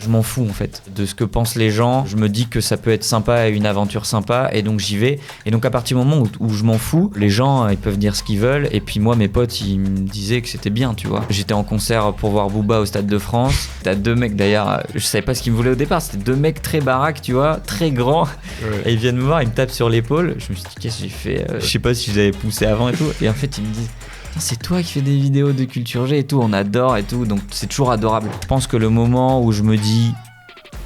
je m'en fous en fait de ce que pensent les gens. Je me dis que ça peut être sympa et une aventure sympa et donc j'y vais. Et donc à partir du moment où je m'en fous, les gens ils peuvent dire ce qu'ils veulent et puis moi mes potes ils me disaient que c'était bien, tu vois. J'étais en concert pour voir Booba au Stade de France. T'as 2 mecs d'ailleurs, je savais pas ce qu'ils me voulaient au départ, c'était 2 mecs très baraques, tu vois, très grands. Ouais. Et ils viennent me voir, ils me tapent sur l'épaule. Je me suis dit qu'est-ce que j'ai fait, je sais pas si je les avais poussés avant et tout. Et en fait ils me disent c'est toi qui fais des vidéos de Culture G et tout, on adore et tout, donc c'est toujours adorable. Je pense que le moment où je me dis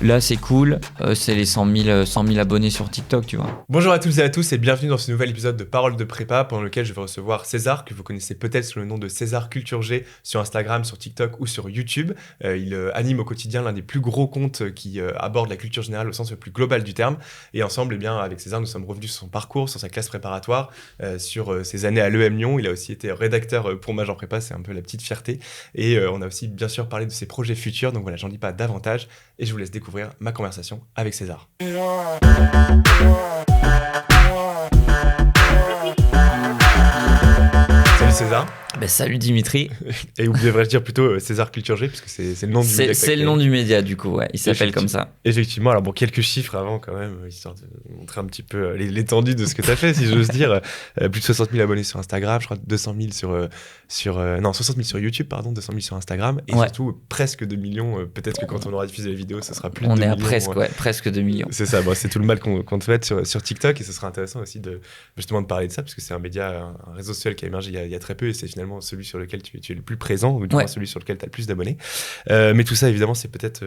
là c'est cool, c'est les 100 000 abonnés sur TikTok, tu vois. Bonjour à toutes et à tous et bienvenue dans ce nouvel épisode de Paroles de Prépa pendant lequel je vais recevoir César, que vous connaissez peut-être sous le nom de César Culture G sur Instagram, sur TikTok ou sur YouTube. Il anime au quotidien l'un des plus gros comptes qui aborde la culture générale au sens le plus global du terme. Et ensemble, eh bien, avec César, nous sommes revenus sur son parcours, sur sa classe préparatoire, sur ses années à l'EM Lyon. Il a aussi été rédacteur pour Major Prépa, c'est un peu la petite fierté. Et on a aussi bien sûr parlé de ses projets futurs, donc voilà, j'en dis pas davantage et je vous laisse découvrir ma conversation avec César. Salut César. Salut Dimitri. Et ou devrais-je dire plutôt César Culture G, parce que c'est le nom du média. C'est le nom du média du coup, ouais. Il s'appelle comme ça. Effectivement, alors bon, quelques chiffres avant quand même, histoire de montrer un petit peu l'étendue de ce que tu as fait, si j'ose dire. Plus de 60 000 abonnés sur Instagram, je crois 200 000 60 000 sur YouTube, pardon, 200 000 sur Instagram, et surtout presque 2 millions. Peut-être que quand on aura diffusé la vidéo, ça sera plus de 2 millions. On est à presque 2 millions. C'est ça, c'est tout le mal qu'on te fait sur TikTok, et ce sera intéressant aussi justement de parler de ça, parce que c'est un média, un réseau social qui a émergé il y a très peu, et c'est finalement celui sur lequel tu es le plus présent, ou du moins celui sur lequel tu as le plus d'abonnés. Mais tout ça, évidemment, c'est peut-être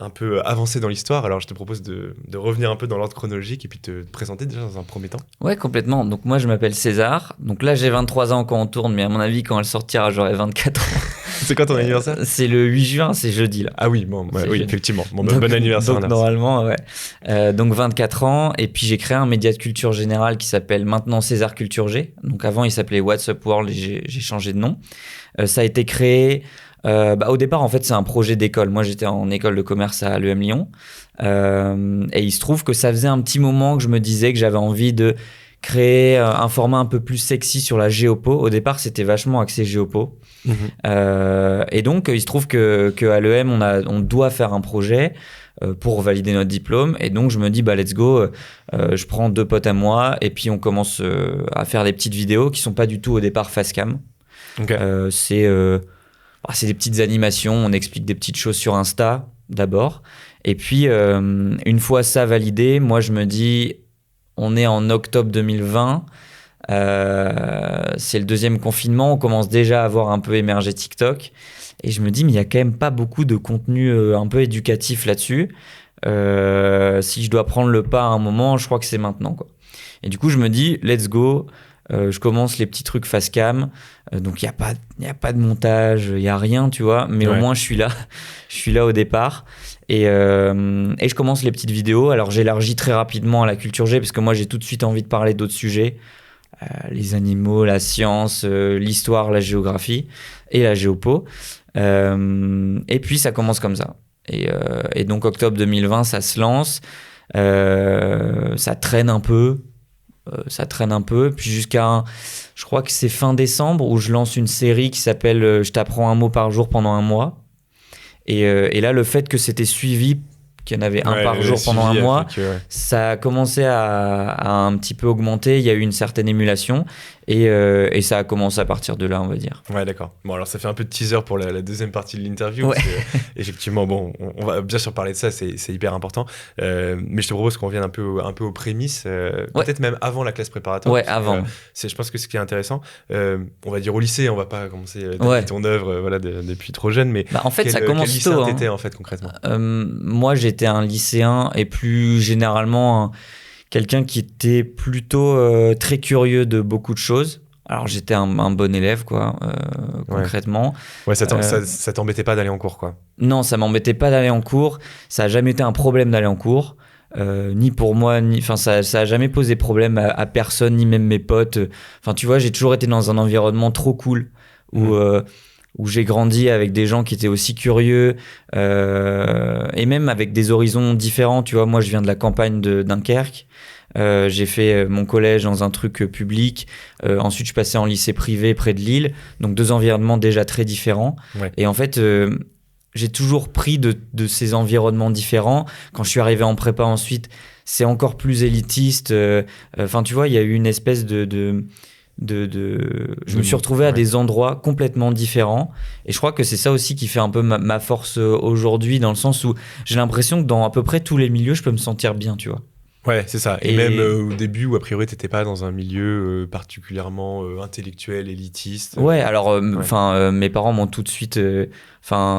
un peu avancé dans l'histoire. Alors, je te propose de revenir un peu dans l'ordre chronologique et puis te présenter déjà dans un premier temps. Ouais, complètement. Donc, moi, je m'appelle César. Donc là, j'ai 23 ans quand on tourne, mais à mon avis, quand elle sortira, j'aurai 24 ans. C'est quand ton anniversaire ? C'est le 8 juin, c'est jeudi, là. Ah oui, bon, oui, effectivement. Bon anniversaire. Donc, normalement, ouais. Donc, 24 ans. Et puis, j'ai créé un média de culture générale qui s'appelle maintenant César Culture G. Donc, avant, il s'appelait What's Up World et j'ai changé de nom. Ça a été créé... au départ, en fait, c'est un projet d'école. Moi, j'étais en école de commerce à l'EM Lyon. Et il se trouve que ça faisait un petit moment que je me disais que j'avais envie de créer un format un peu plus sexy sur la géopo. Au départ, c'était vachement axé géopo. Et donc, il se trouve qu'à l'EM, on doit faire un projet pour valider notre diplôme. Et donc, je me dis, let's go. Je prends 2 potes à moi et puis on commence à faire des petites vidéos qui sont pas du tout au départ face cam. Okay. C'est des petites animations, on explique des petites choses sur Insta d'abord. Et puis, une fois ça validé, moi je me dis, on est en octobre 2020, c'est le 2e confinement, on commence déjà à avoir un peu émergé TikTok. Et je me dis, mais il n'y a quand même pas beaucoup de contenu un peu éducatif là-dessus. Si je dois prendre le pas à un moment, je crois que c'est maintenant, quoi. Et du coup, je me dis, let's go. Je commence les petits trucs face cam, donc il y a pas de montage, il y a rien, tu vois, mais au moins je suis là au départ et je commence les petites vidéos. Alors j'élargis très rapidement à la culture G parce que moi j'ai tout de suite envie de parler d'autres sujets, les animaux, la science, l'histoire, la géographie et la géopo, et puis ça commence comme ça et donc octobre 2020 ça se lance, ça traîne un peu. Puis je crois que c'est fin décembre où je lance une série qui s'appelle Je t'apprends un mot par jour pendant un mois. Et là, le fait que c'était suivi, qu'il y en avait un par jour pendant un mois, ça a commencé à un petit peu augmenter. Il y a eu une certaine émulation et ça a commencé à partir de là, on va dire. Ouais, d'accord. Bon, alors ça fait un peu de teaser pour la deuxième partie de l'interview. Ouais. Parce que, effectivement, bon, on va bien sûr parler de ça, c'est hyper important. Mais je te propose qu'on revienne un peu aux prémices, peut-être même avant la classe préparatoire. Ouais, avant. Je pense que ce qui est intéressant, on va dire au lycée, on va pas commencer depuis ton œuvre depuis trop jeune, mais en fait, ça commence quel tôt. Quel lycéen t'étais en fait concrètement ? Moi, j'étais un lycéen et plus généralement quelqu'un qui était plutôt très curieux de beaucoup de choses. Alors j'étais un bon élève, quoi, concrètement. Ouais, ça t'embêtait pas d'aller en cours, quoi. Non, ça m'embêtait pas d'aller en cours. Ça a jamais été un problème d'aller en cours, ni pour moi, ça a jamais posé problème à personne, ni même mes potes. Enfin, tu vois, j'ai toujours été dans un environnement trop cool où j'ai grandi avec des gens qui étaient aussi curieux et même avec des horizons différents. Tu vois, moi, je viens de la campagne de Dunkerque. J'ai fait mon collège dans un truc public. Ensuite, je suis passé en lycée privé près de Lille. Donc, 2 environnements déjà très différents. Ouais. Et en fait, j'ai toujours pris de ces environnements différents. Quand je suis arrivé en prépa ensuite, c'est encore plus élitiste. Enfin, tu vois, il y a eu une espèce je me suis retrouvé à des endroits complètement différents, et je crois que c'est ça aussi qui fait un peu ma force aujourd'hui, dans le sens où j'ai l'impression que dans à peu près tous les milieux je peux me sentir bien, tu vois. Ouais, c'est ça. Et même au début où a priori t'étais pas dans un milieu particulièrement intellectuel, élitiste. Ouais, alors mes parents m'ont tout de suite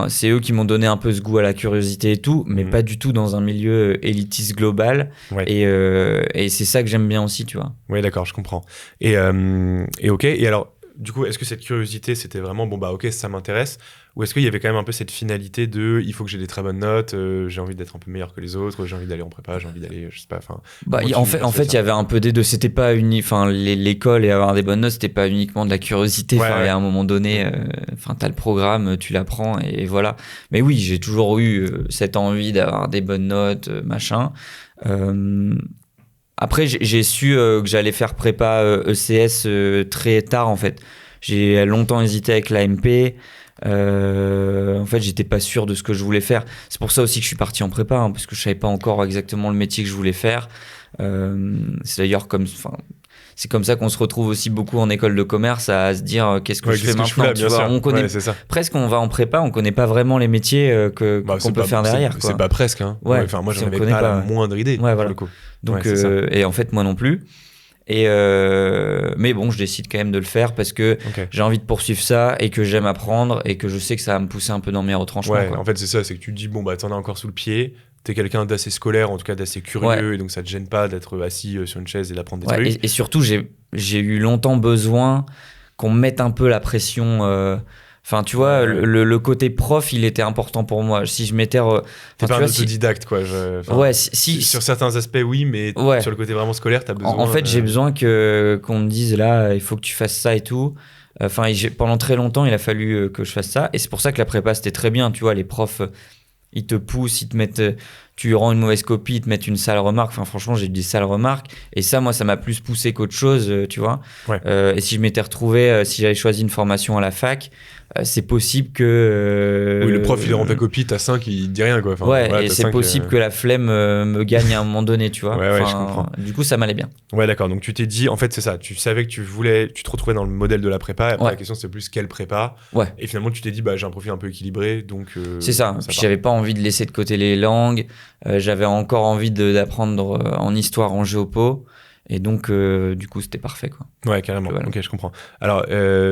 c'est eux qui m'ont donné un peu ce goût à la curiosité et tout, mais pas du tout dans un milieu élitiste global. Ouais. Et c'est ça que j'aime bien aussi, tu vois. Ouais, d'accord, je comprends. Et ok, et alors du coup, est-ce que cette curiosité, c'était vraiment bon, bah ok, ça m'intéresse, ou est-ce qu'il y avait quand même un peu cette finalité de il faut que j'ai des très bonnes notes, j'ai envie d'être un peu meilleur que les autres, j'ai envie d'aller en prépa, j'ai envie d'aller, je sais pas, enfin. En fait, il y avait un peu des deux. C'était pas l'école et avoir des bonnes notes, c'était pas uniquement de la curiosité. Ouais. À un moment donné, t'as le programme, tu l'apprends et voilà. Mais oui, j'ai toujours eu cette envie d'avoir des bonnes notes, machin. Après, j'ai su que j'allais faire prépa ECS très tard, en fait. J'ai longtemps hésité avec l'AMP. En fait, j'étais pas sûr de ce que je voulais faire. C'est pour ça aussi que je suis parti en prépa, parce que je savais pas encore exactement le métier que je voulais faire. C'est d'ailleurs c'est comme ça qu'on se retrouve aussi beaucoup en école de commerce à se dire qu'est-ce que je fais maintenant. Tu vois, on connaît presque, on va en prépa, on connaît pas vraiment les métiers qu'on peut faire derrière. C'est pas presque, hein. Ouais. Enfin, moi, j'en avais pas la moindre idée. Ouais, voilà. Le coup. Donc, et en fait, moi non plus. Mais bon, je décide quand même de le faire parce que j'ai envie de poursuivre ça et que j'aime apprendre et que je sais que ça va me pousser un peu dans mes retranchements. Ouais, en fait, c'est ça, c'est que tu te dis, bon, bah, t'en as encore sous le pied, t'es quelqu'un d'assez scolaire, en tout cas d'assez curieux, et donc ça te gêne pas d'être assis sur une chaise et d'apprendre des trucs. Et surtout, j'ai eu longtemps besoin qu'on me mette un peu la pression. Enfin, tu vois, le côté prof, il était important pour moi. Si je m'étais... T'es pas un autodidacte, quoi. Sur certains aspects, oui, mais sur le côté vraiment scolaire, t'as besoin... En fait, j'ai besoin qu'on me dise, là, il faut que tu fasses ça et tout. Pendant très longtemps, il a fallu que je fasse ça. Et c'est pour ça que la prépa, c'était très bien. Tu vois, les profs, ils te poussent, ils te mettent... Tu rends une mauvaise copie, ils te mettent une sale remarque. Enfin, franchement, j'ai eu des sales remarques. Et ça, moi, ça m'a plus poussé qu'autre chose, tu vois. Ouais. Et si je m'étais retrouvé, si j'avais choisi une formation à la fac, c'est possible que... oui, le prof, il rend ta copie, t'as 5, il dit rien, quoi. Enfin, et c'est possible que la flemme me gagne à un moment donné, tu vois. Ouais, je comprends. Du coup, ça m'allait bien. Ouais, d'accord. Donc, tu t'es dit, en fait, c'est ça. Tu savais que tu te retrouvais dans le modèle de la prépa. Et après, la question, c'est plus quelle prépa. Ouais. Et finalement, tu t'es dit, bah, j'ai un profil un peu équilibré, donc... c'est ça. Puis, j'avais pas envie de laisser de côté les langues. J'avais encore envie d'apprendre en histoire, en géopo. Et donc, du coup, c'était parfait, quoi. Ouais, carrément. Voilà. Ok, je comprends. Alors,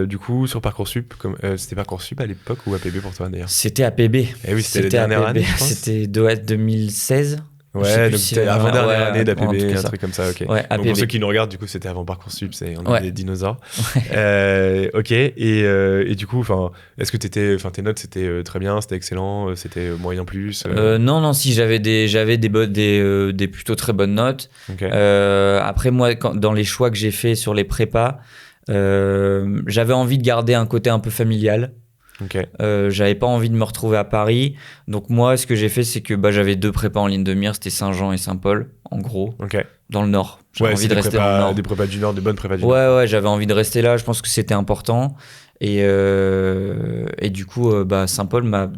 du coup, sur Parcoursup, c'était Parcoursup à l'époque ou APB pour toi, d'ailleurs ? C'était APB. Eh oui, c'était la dernière année, je pense. C'était 2016. Ouais, donc c'était avant-dernière année d'APB, un truc comme ça, ok. Ouais, donc pour ceux qui nous regardent, du coup, c'était avant Parcoursup, on est des dinosaures. Ok, et du coup, est-ce que tes notes, c'était très bien, c'était excellent, c'était moyen plus Non, si, j'avais des plutôt très bonnes notes. Okay. Après, moi, dans les choix que j'ai faits sur les prépas, j'avais envie de garder un côté un peu familial. Okay. J'avais pas envie de me retrouver à Paris, donc moi ce que j'ai fait c'est que j'avais 2 prépas en ligne de mire, c'était Saint-Jean et Saint-Paul en gros, dans le Nord. J'avais envie de rester dans le Nord. Des prépas du Nord, des bonnes prépas du Nord. Ouais, j'avais envie de rester là, je pense que c'était important et du coup Saint-Paul m'a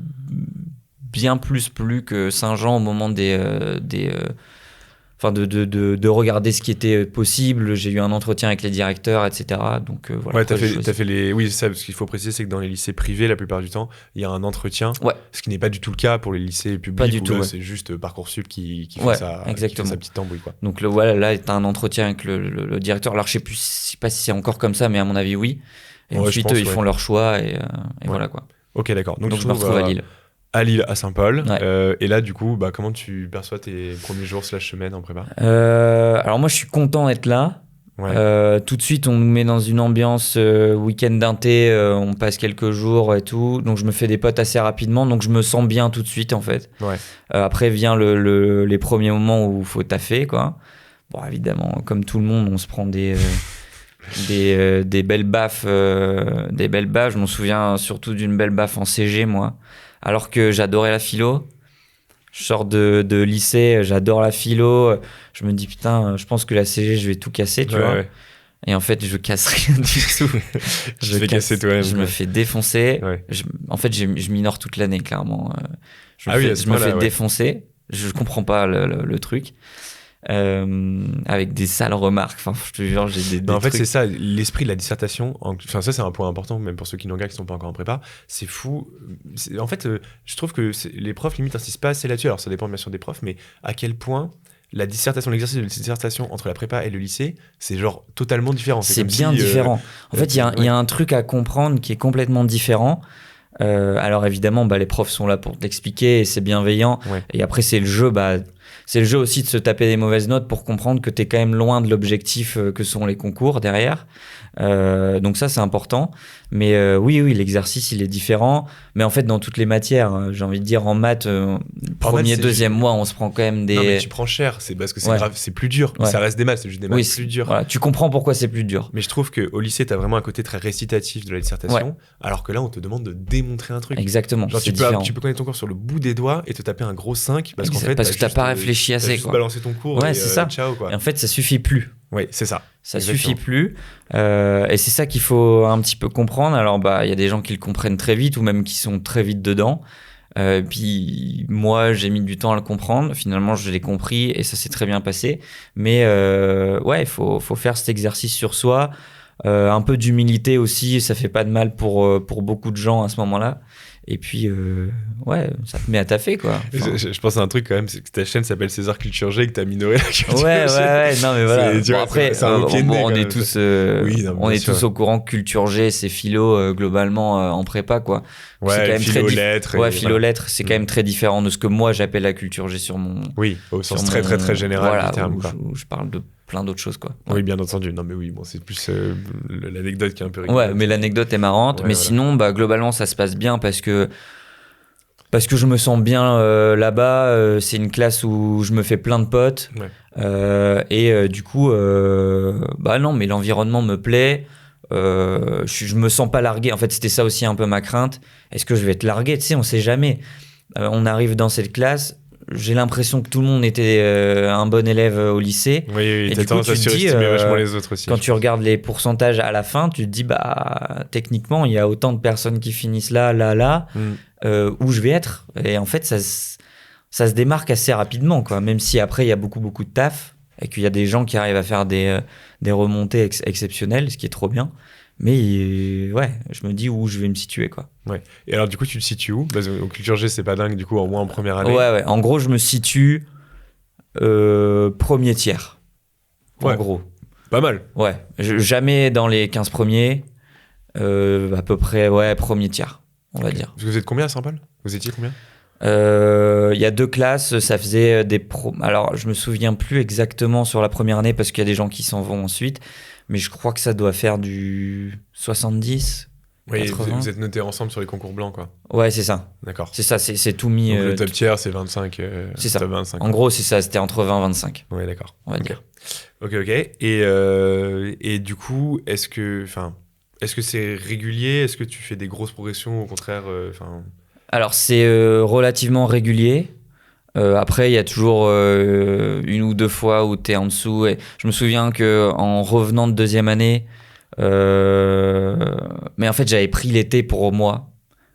bien plus plu que Saint-Jean au moment de regarder ce qui était possible. J'ai eu un entretien avec les directeurs, etc. Donc voilà. Ouais, t'as fait les... Oui, c'est ça, parce qu'il faut préciser, c'est que dans les lycées privés, la plupart du temps, il y a un entretien, ce qui n'est pas du tout le cas pour les lycées publics. Pas du tout, c'est juste Parcoursup qui fait sa petite tambouille, quoi. Donc là, t'as un entretien avec le directeur. Alors, je sais pas si c'est encore comme ça, mais à mon avis, oui. Et ensuite, ils font leur choix et voilà, quoi. Ok, d'accord. Donc je me retrouve à Lille. À Lille, à Saint-Paul. Et là, du coup, comment tu perçois tes premiers jours / semaines en prépa ? Alors moi, je suis content d'être là. Tout de suite, on nous met dans une ambiance week-end d'inté, on passe quelques jours et tout. Donc, je me fais des potes assez rapidement. Donc, je me sens bien tout de suite, en fait. Après, vient les premiers moments où il faut taffer, quoi. Bon, évidemment, comme tout le monde, on se prend des belles baffes. Je m'en souviens surtout d'une belle baffe en CG, moi. Alors que j'adorais la philo. Je sors de lycée, j'adore la philo. Je me dis, putain, je pense que la CG, je vais tout casser, tu vois. Et en fait, je casse rien du tout. Je fais casser toi-même. Je me fais défoncer. Ouais. En fait, je minore toute l'année, clairement. Je me fais ouais. défoncer. Je comprends pas le truc. Avec des sales remarques. Enfin, je te jure, j'ai des en fait, trucs. c'est ça, l'esprit de la dissertation. Enfin, ça, c'est un point important, même pour ceux qui nous regardent, qui sont pas encore en prépa. C'est fou. En fait, je trouve que les profs, limite, insistent pas assez là-dessus. Alors, ça dépend bien sûr des profs, mais à quel point la dissertation, l'exercice de dissertation entre la prépa et le lycée, c'est genre totalement différent. C'est bien différent. En fait, il y a un truc à comprendre qui est complètement différent. Alors évidemment, les profs sont là pour t'expliquer et c'est bienveillant. Ouais. Et après, c'est le jeu. C'est le jeu aussi de se taper des mauvaises notes pour comprendre que t'es quand même loin de l'objectif que sont les concours derrière. Donc ça, c'est important. Mais oui, l'exercice, il est différent. Mais en fait, dans toutes les matières, j'ai envie de dire, en maths, premier, deuxième mois, on se prend quand même des... Non, mais tu prends cher, c'est parce que c'est grave, c'est plus dur. Ouais. Ça reste des maths, c'est juste des maths plus durs. Voilà, tu comprends pourquoi c'est plus dur. Mais je trouve qu'au lycée, t'as vraiment un côté très récitatif de la dissertation, alors que là, on te demande de démontrer un truc. Exactement. Genre, tu peux connaître ton cours sur le bout des doigts et te taper un gros 5 parce qu'en fait, t'as pas réfléchi assez. T'as juste balancé ton cours et c'est ça. Ciao, quoi. Et en fait, ça suffit plus. Oui, c'est ça. Ça suffit plus. Et c'est ça qu'il faut un petit peu comprendre. Alors, il y a des gens qui le comprennent très vite ou même qui sont très vite dedans. Puis moi, j'ai mis du temps à le comprendre. Finalement, je l'ai compris et ça s'est très bien passé. Mais il faut faire cet exercice sur soi. Un peu d'humilité aussi, ça fait pas de mal pour beaucoup de gens à ce moment-là. Et puis, ça te met à taffer, quoi. Enfin... Je pense à un truc quand même, c'est que ta chaîne s'appelle César Culture G et que t'as minoré la culture G. Ouais, non, mais voilà. Après, on est tous au courant que Culture G, c'est philo globalement en prépa, quoi. Ouais, c'est quand même philo-lettres. Philo-lettres, c'est quand même très différent de ce que moi j'appelle la culture G sur mon. Oui, au sens très, très, très général du terme, quoi. Où je parle de plein d'autres choses, quoi. Oui, bien entendu. Non, mais oui, bon, c'est plus l'anecdote qui est un peu rigolote. Ouais, mais l'anecdote est marrante. Mais sinon, globalement, ça se passe bien parce que je me sens bien là-bas. C'est une classe où je me fais plein de potes. Et du coup, non, mais l'environnement me plaît. Je me sens pas largué. En fait, c'était ça aussi un peu ma crainte. Est-ce que je vais être largué ? Tu sais, on sait jamais. On arrive dans cette classe. J'ai l'impression que tout le monde était un bon élève au lycée. Oui, et t'as tendance à surestimer vachement les autres aussi. Quand tu regardes les pourcentages à la fin, tu te dis, techniquement, il y a autant de personnes qui finissent là, où je vais être. Et en fait, ça se démarque assez rapidement, quoi. Même si après, il y a beaucoup, beaucoup de taf et qu'il y a des gens qui arrivent à faire des remontées exceptionnelles, ce qui est trop bien. Mais je me dis où je vais me situer, quoi. Ouais. Et alors, du coup, tu te situes où ? Parce que Culture G, c'est pas dingue, du coup, au moins en première année. Ouais. En gros, je me situe premier tiers. En gros. Pas mal. Ouais. Jamais dans les 15 premiers. À peu près, premier tiers, on va dire. Parce que vous êtes combien à Saint-Paul ? Vous étiez combien ? Il y a 2 classes, ça faisait des Alors, je me souviens plus exactement sur la première année parce qu'il y a des gens qui s'en vont ensuite. Mais je crois que ça doit faire du 70. Oui, 80. Vous êtes notés ensemble sur les concours blancs, quoi. Ouais, c'est ça. D'accord. C'est ça, c'est tout mis. Donc le top tiers, c'est 25. C'est ça. Top 25. En gros, c'est ça, c'était entre 20 et 25. Ouais, d'accord. On va dire. Ok. Et du coup, est-ce que c'est régulier ? Est-ce que tu fais des grosses progressions, au contraire Alors, c'est relativement régulier. Après, il y a toujours 1 ou 2 fois où tu es en dessous. Et je me souviens qu'en revenant de 2e année, mais en fait, j'avais pris l'été pour moi.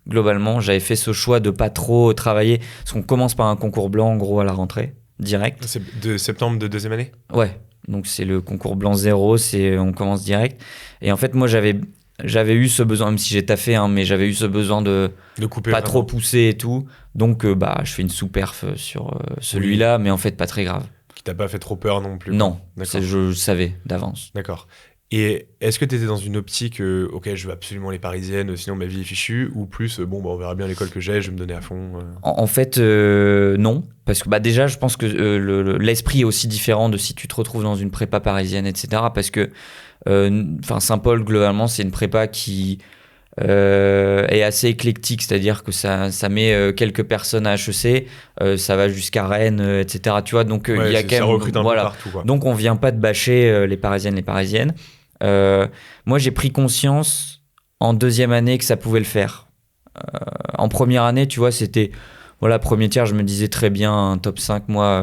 Globalement, j'avais fait ce choix de pas trop travailler. Parce qu'on commence par un concours blanc, en gros, à la rentrée, direct. C'est de septembre de 2e année ? Ouais. Donc, c'est le concours blanc 0, on commence direct. Et en fait, moi, j'avais eu ce besoin, même si j'ai taffé, mais j'avais eu ce besoin de couper pas vraiment. trop pousser et tout. Donc, je fais une sous-perf sur celui-là, mais en fait, pas très grave. Qui t'a pas fait trop peur non plus ? Non, je savais d'avance. D'accord. Et est-ce que tu étais dans une optique, ok, je veux absolument les parisiennes, sinon ma vie est fichue, ou plus, on verra bien l'école que j'ai, je vais me donner à fond En fait, non. Parce que déjà, je pense que l'esprit est aussi différent de si tu te retrouves dans une prépa parisienne, etc. Parce que Saint-Paul, globalement, c'est une prépa qui est assez éclectique, c'est-à-dire que ça met quelques personnes à HEC, ça va jusqu'à Rennes, etc. Tu vois, donc il y a quand même, ça recrute un peu partout, quoi. Donc on vient pas de bâcher les parisiennes. Moi, j'ai pris conscience en 2e année que ça pouvait le faire. En première année, tu vois, c'était voilà, premier tiers, je me disais très bien un top 5, moi,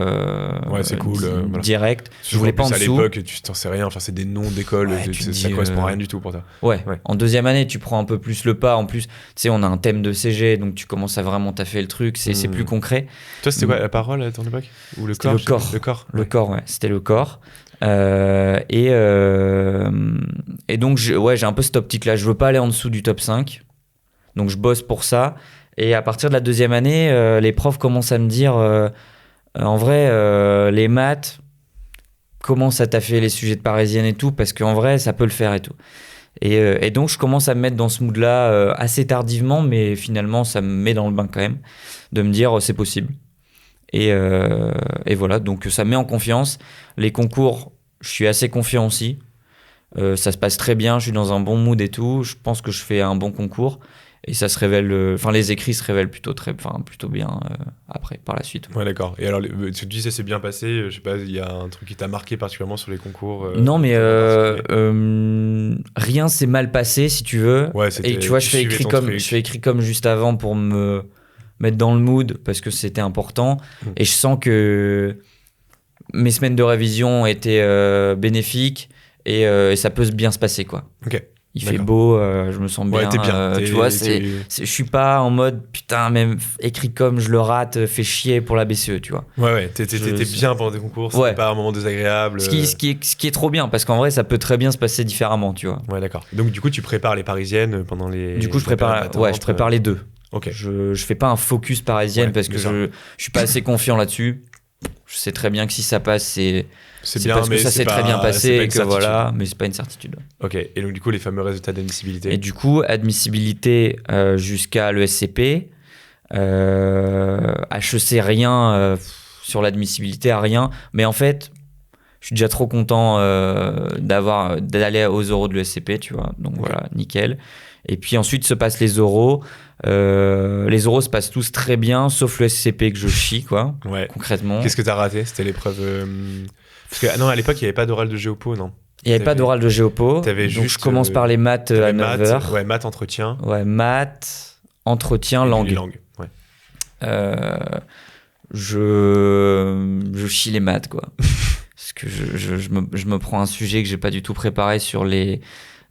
Ouais, c'est cool, voilà. direct. Je Souvent, voulais en pas en plus, à dessous. l'époque, tu t'en sais rien. Enfin, c'est des noms d'écoles. Ouais, tu te Ça dis, correspond à rien du tout pour toi. Ouais. Ouais. En deuxième année, tu prends un peu plus le pas. En plus, tu sais, on a un thème de CG, donc tu commences à vraiment taffer le truc. C'est plus concret. Toi, c'était quoi la parole à ton époque? Ou le C'était corps? le corps. Le corps. Le Ouais. corps, ouais. C'était le corps. Et donc, j'ai un peu cette optique-là. Je veux pas aller en dessous du top 5. Donc, je bosse pour ça. Et à partir de la deuxième année, les profs commencent à me dire, en vrai, les maths commencent à taffer les sujets de parisienne et tout, parce qu'en vrai, ça peut le faire et tout. Et donc, je commence à me mettre dans ce mood-là assez tardivement, mais finalement, ça me met dans le bain quand même, de me dire, c'est possible. Et voilà, donc ça me met en confiance. Les concours, je suis assez confiant aussi. Ça se passe très bien, je suis dans un bon mood et tout. Je pense que je fais un bon concours. Et ça se révèle, les écrits se révèlent plutôt bien après, par la suite. Ouais, d'accord. Et alors, tu dis ça s'est bien passé. Je sais pas, il y a un truc qui t'a marqué particulièrement sur les concours? Non, mais rien s'est mal passé, si tu veux. Ouais, et tu vois, je fais écrit comme juste avant pour me mettre dans le mood parce que c'était important. Et je sens que mes semaines de révision étaient bénéfiques et ça peut bien se passer, quoi. Ok. Il fait beau, je me sens bien. Ouais, t'es bien. Tu vois, je suis pas en mode putain, même écrit comme je le rate, fait chier pour la BCE, tu vois. Ouais, t'étais bien pendant tes concours, c'était pas un moment désagréable. Ce qui est trop bien, parce qu'en vrai, ça peut très bien se passer différemment, tu vois. Ouais, d'accord. Donc, du coup, tu prépares les parisiennes pendant les. Du coup, je prépare les deux. Ok. Je fais pas un focus parisienne parce que je suis pas assez confiant là-dessus. Je sais très bien que si ça passe, c'est bien, parce que ça s'est très bien passé et que voilà, mais c'est pas une certitude. Ok, et donc du coup, les fameux résultats d'admissibilité. Et du coup, admissibilité jusqu'à l'ESCP, HEC rien, sur l'admissibilité à rien, mais en fait, je suis déjà trop content d'aller aux oraux de l'ESCP, tu vois, donc voilà, nickel. Et puis ensuite se passent les oraux. Les oraux se passent tous très bien, sauf le SCP que je chie, quoi, concrètement. Qu'est-ce que t'as raté? C'était l'épreuve... Parce que non, à l'époque, il n'y avait pas d'oral de géopo, non? Il n'y avait pas d'oral de géopo. Donc juste, je commence par les maths à 9h. Ouais, maths, entretien. Ouais, maths, entretien, langue. Ouais. Je chie les maths, quoi. Parce que je me prends un sujet que j'ai pas du tout préparé sur les...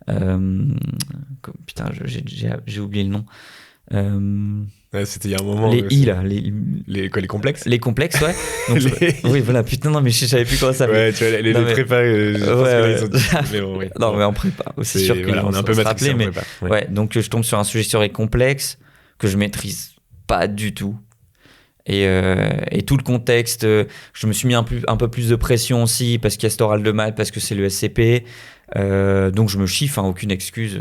putain, j'ai oublié le nom. Ouais, c'était il y a un moment. Les I, là. Les complexes? Les complexes, ouais. Donc, oui, voilà, putain, non, mais je savais plus comment ça s'appelait. Ouais, tu vois, les prépas, mais bon, oui. Non, mais en prépa, c'est sûr que on est un peu matrixé en prépa. Ouais, donc je tombe sur un sujet sur les complexes que je maîtrise pas du tout. Et tout le contexte, je me suis mis un peu plus de pression aussi parce qu'il y a cet oral de maths, parce que c'est le SCP. Donc je me chie, aucune excuse.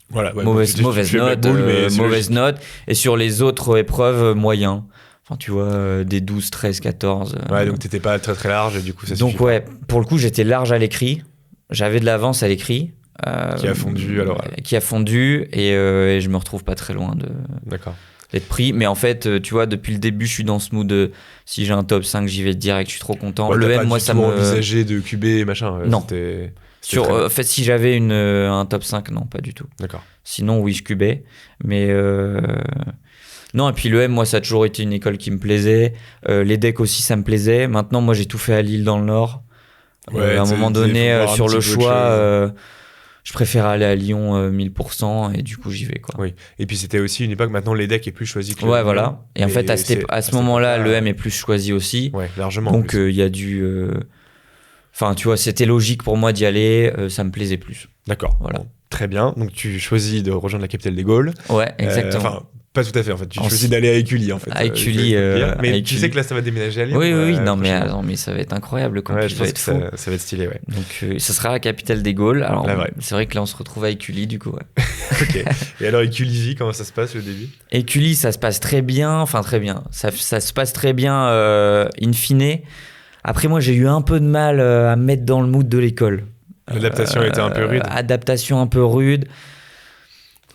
Voilà, ouais, mauvaise note. Et sur les autres épreuves, moyen. Enfin, tu vois, des 12, 13, 14. Ouais, donc t'étais pas très très large et du coup ça suffit. Donc ouais, pour le coup, j'étais large à l'écrit. J'avais de l'avance à l'écrit. Qui a fondu alors. Qui a fondu et je me retrouve pas très loin d'être pris. Mais en fait, tu vois, depuis le début, je suis dans ce mood si j'ai un top 5, j'y vais direct, je suis trop content. Ouais, le M, moi, ça me... envisagé de QB et machin. Non. En fait, si j'avais un top 5, non, pas du tout. D'accord. Sinon, oui, je cubais. Mais non, et puis le M, moi, ça a toujours été une école qui me plaisait. Les decks aussi, ça me plaisait. Maintenant, moi, j'ai tout fait à Lille dans le Nord. À un moment donné, sur le choix, je préfère aller à Lyon 1000% et du coup, j'y vais, quoi. Oui. Et puis, c'était aussi une époque, maintenant, les decks est plus choisi que le M. Voilà. Et en fait, à ce moment-là, le M est plus choisi aussi. Ouais, largement. Donc, il y a du... Enfin, tu vois, c'était logique pour moi d'y aller, ça me plaisait plus. D'accord. Voilà. Bon, très bien. Donc, tu choisis de rejoindre la capitale des Gaules. Ouais, exactement. Pas tout à fait, en fait. Tu choisis d'aller à Écully, en fait. À Écully. Mais tu sais que là, ça va déménager à Lyon. Oui, non, mais ça va être incroyable. Ouais, je pense que ça va être stylé, ouais. Donc, ça sera la capitale des Gaules. Alors, c'est vrai que là, on se retrouve à Écully, du coup, ouais. Ok. Et alors, Écully, comment ça se passe, le début? Écully, ça se passe très bien. Enfin, très bien. Ça se passe très bien, in fine. Après, moi, j'ai eu un peu de mal à me mettre dans le mood de l'école. L'adaptation était un peu rude. Adaptation un peu rude.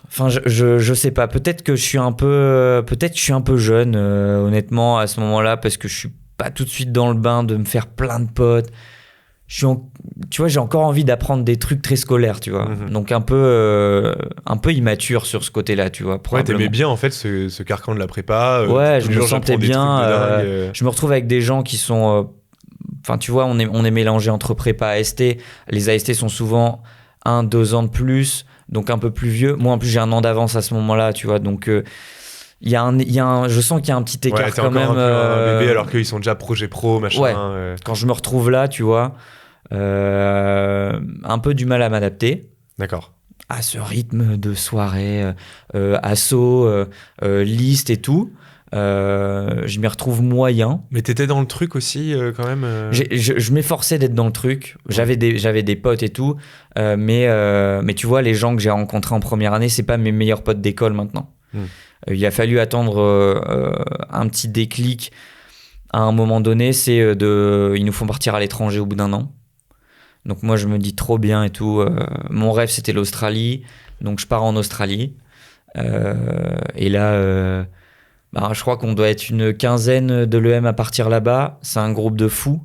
Enfin, je sais pas. Peut-être que je suis un peu jeune, honnêtement, à ce moment-là, parce que je suis pas tout de suite dans le bain de me faire plein de potes. tu vois, j'ai encore envie d'apprendre des trucs très scolaires, tu vois. Donc un peu immature sur ce côté-là, tu vois. Ouais, t'aimais bien en fait ce carcan de la prépa. Ouais, tous je les me jours, sentais j'apprends des bien. trucs de dingue. Je me retrouve avec des gens qui sont... Enfin, tu vois, on est mélangé entre prépa AST. Les AST sont souvent 1-2 ans de plus, donc un peu plus vieux. Moi, en plus, j'ai un an d'avance à ce moment-là, tu vois. Donc, je sens qu'il y a un petit écart ouais, t'es quand encore même. un peu un bébé alors qu'ils sont déjà projet pro, machin. Ouais, quand je me retrouve là, tu vois, un peu du mal à m'adapter. D'accord. À ce rythme de soirée, assaut, liste et tout. Je m'y retrouve moyen. Mais t'étais dans le truc aussi quand même. Je m'efforçais d'être dans le truc. J'avais des potes et tout. Mais tu vois, les gens que j'ai rencontrés en première année, c'est pas mes meilleurs potes d'école maintenant. Il a fallu attendre un petit déclic à un moment donné. Ils nous font partir à l'étranger au bout d'un an. Donc moi, je me dis trop bien et tout. Mon rêve, c'était l'Australie. Donc je pars en Australie. Et là... je crois qu'on doit être une quinzaine de l'EM à partir là-bas. C'est un groupe de fous.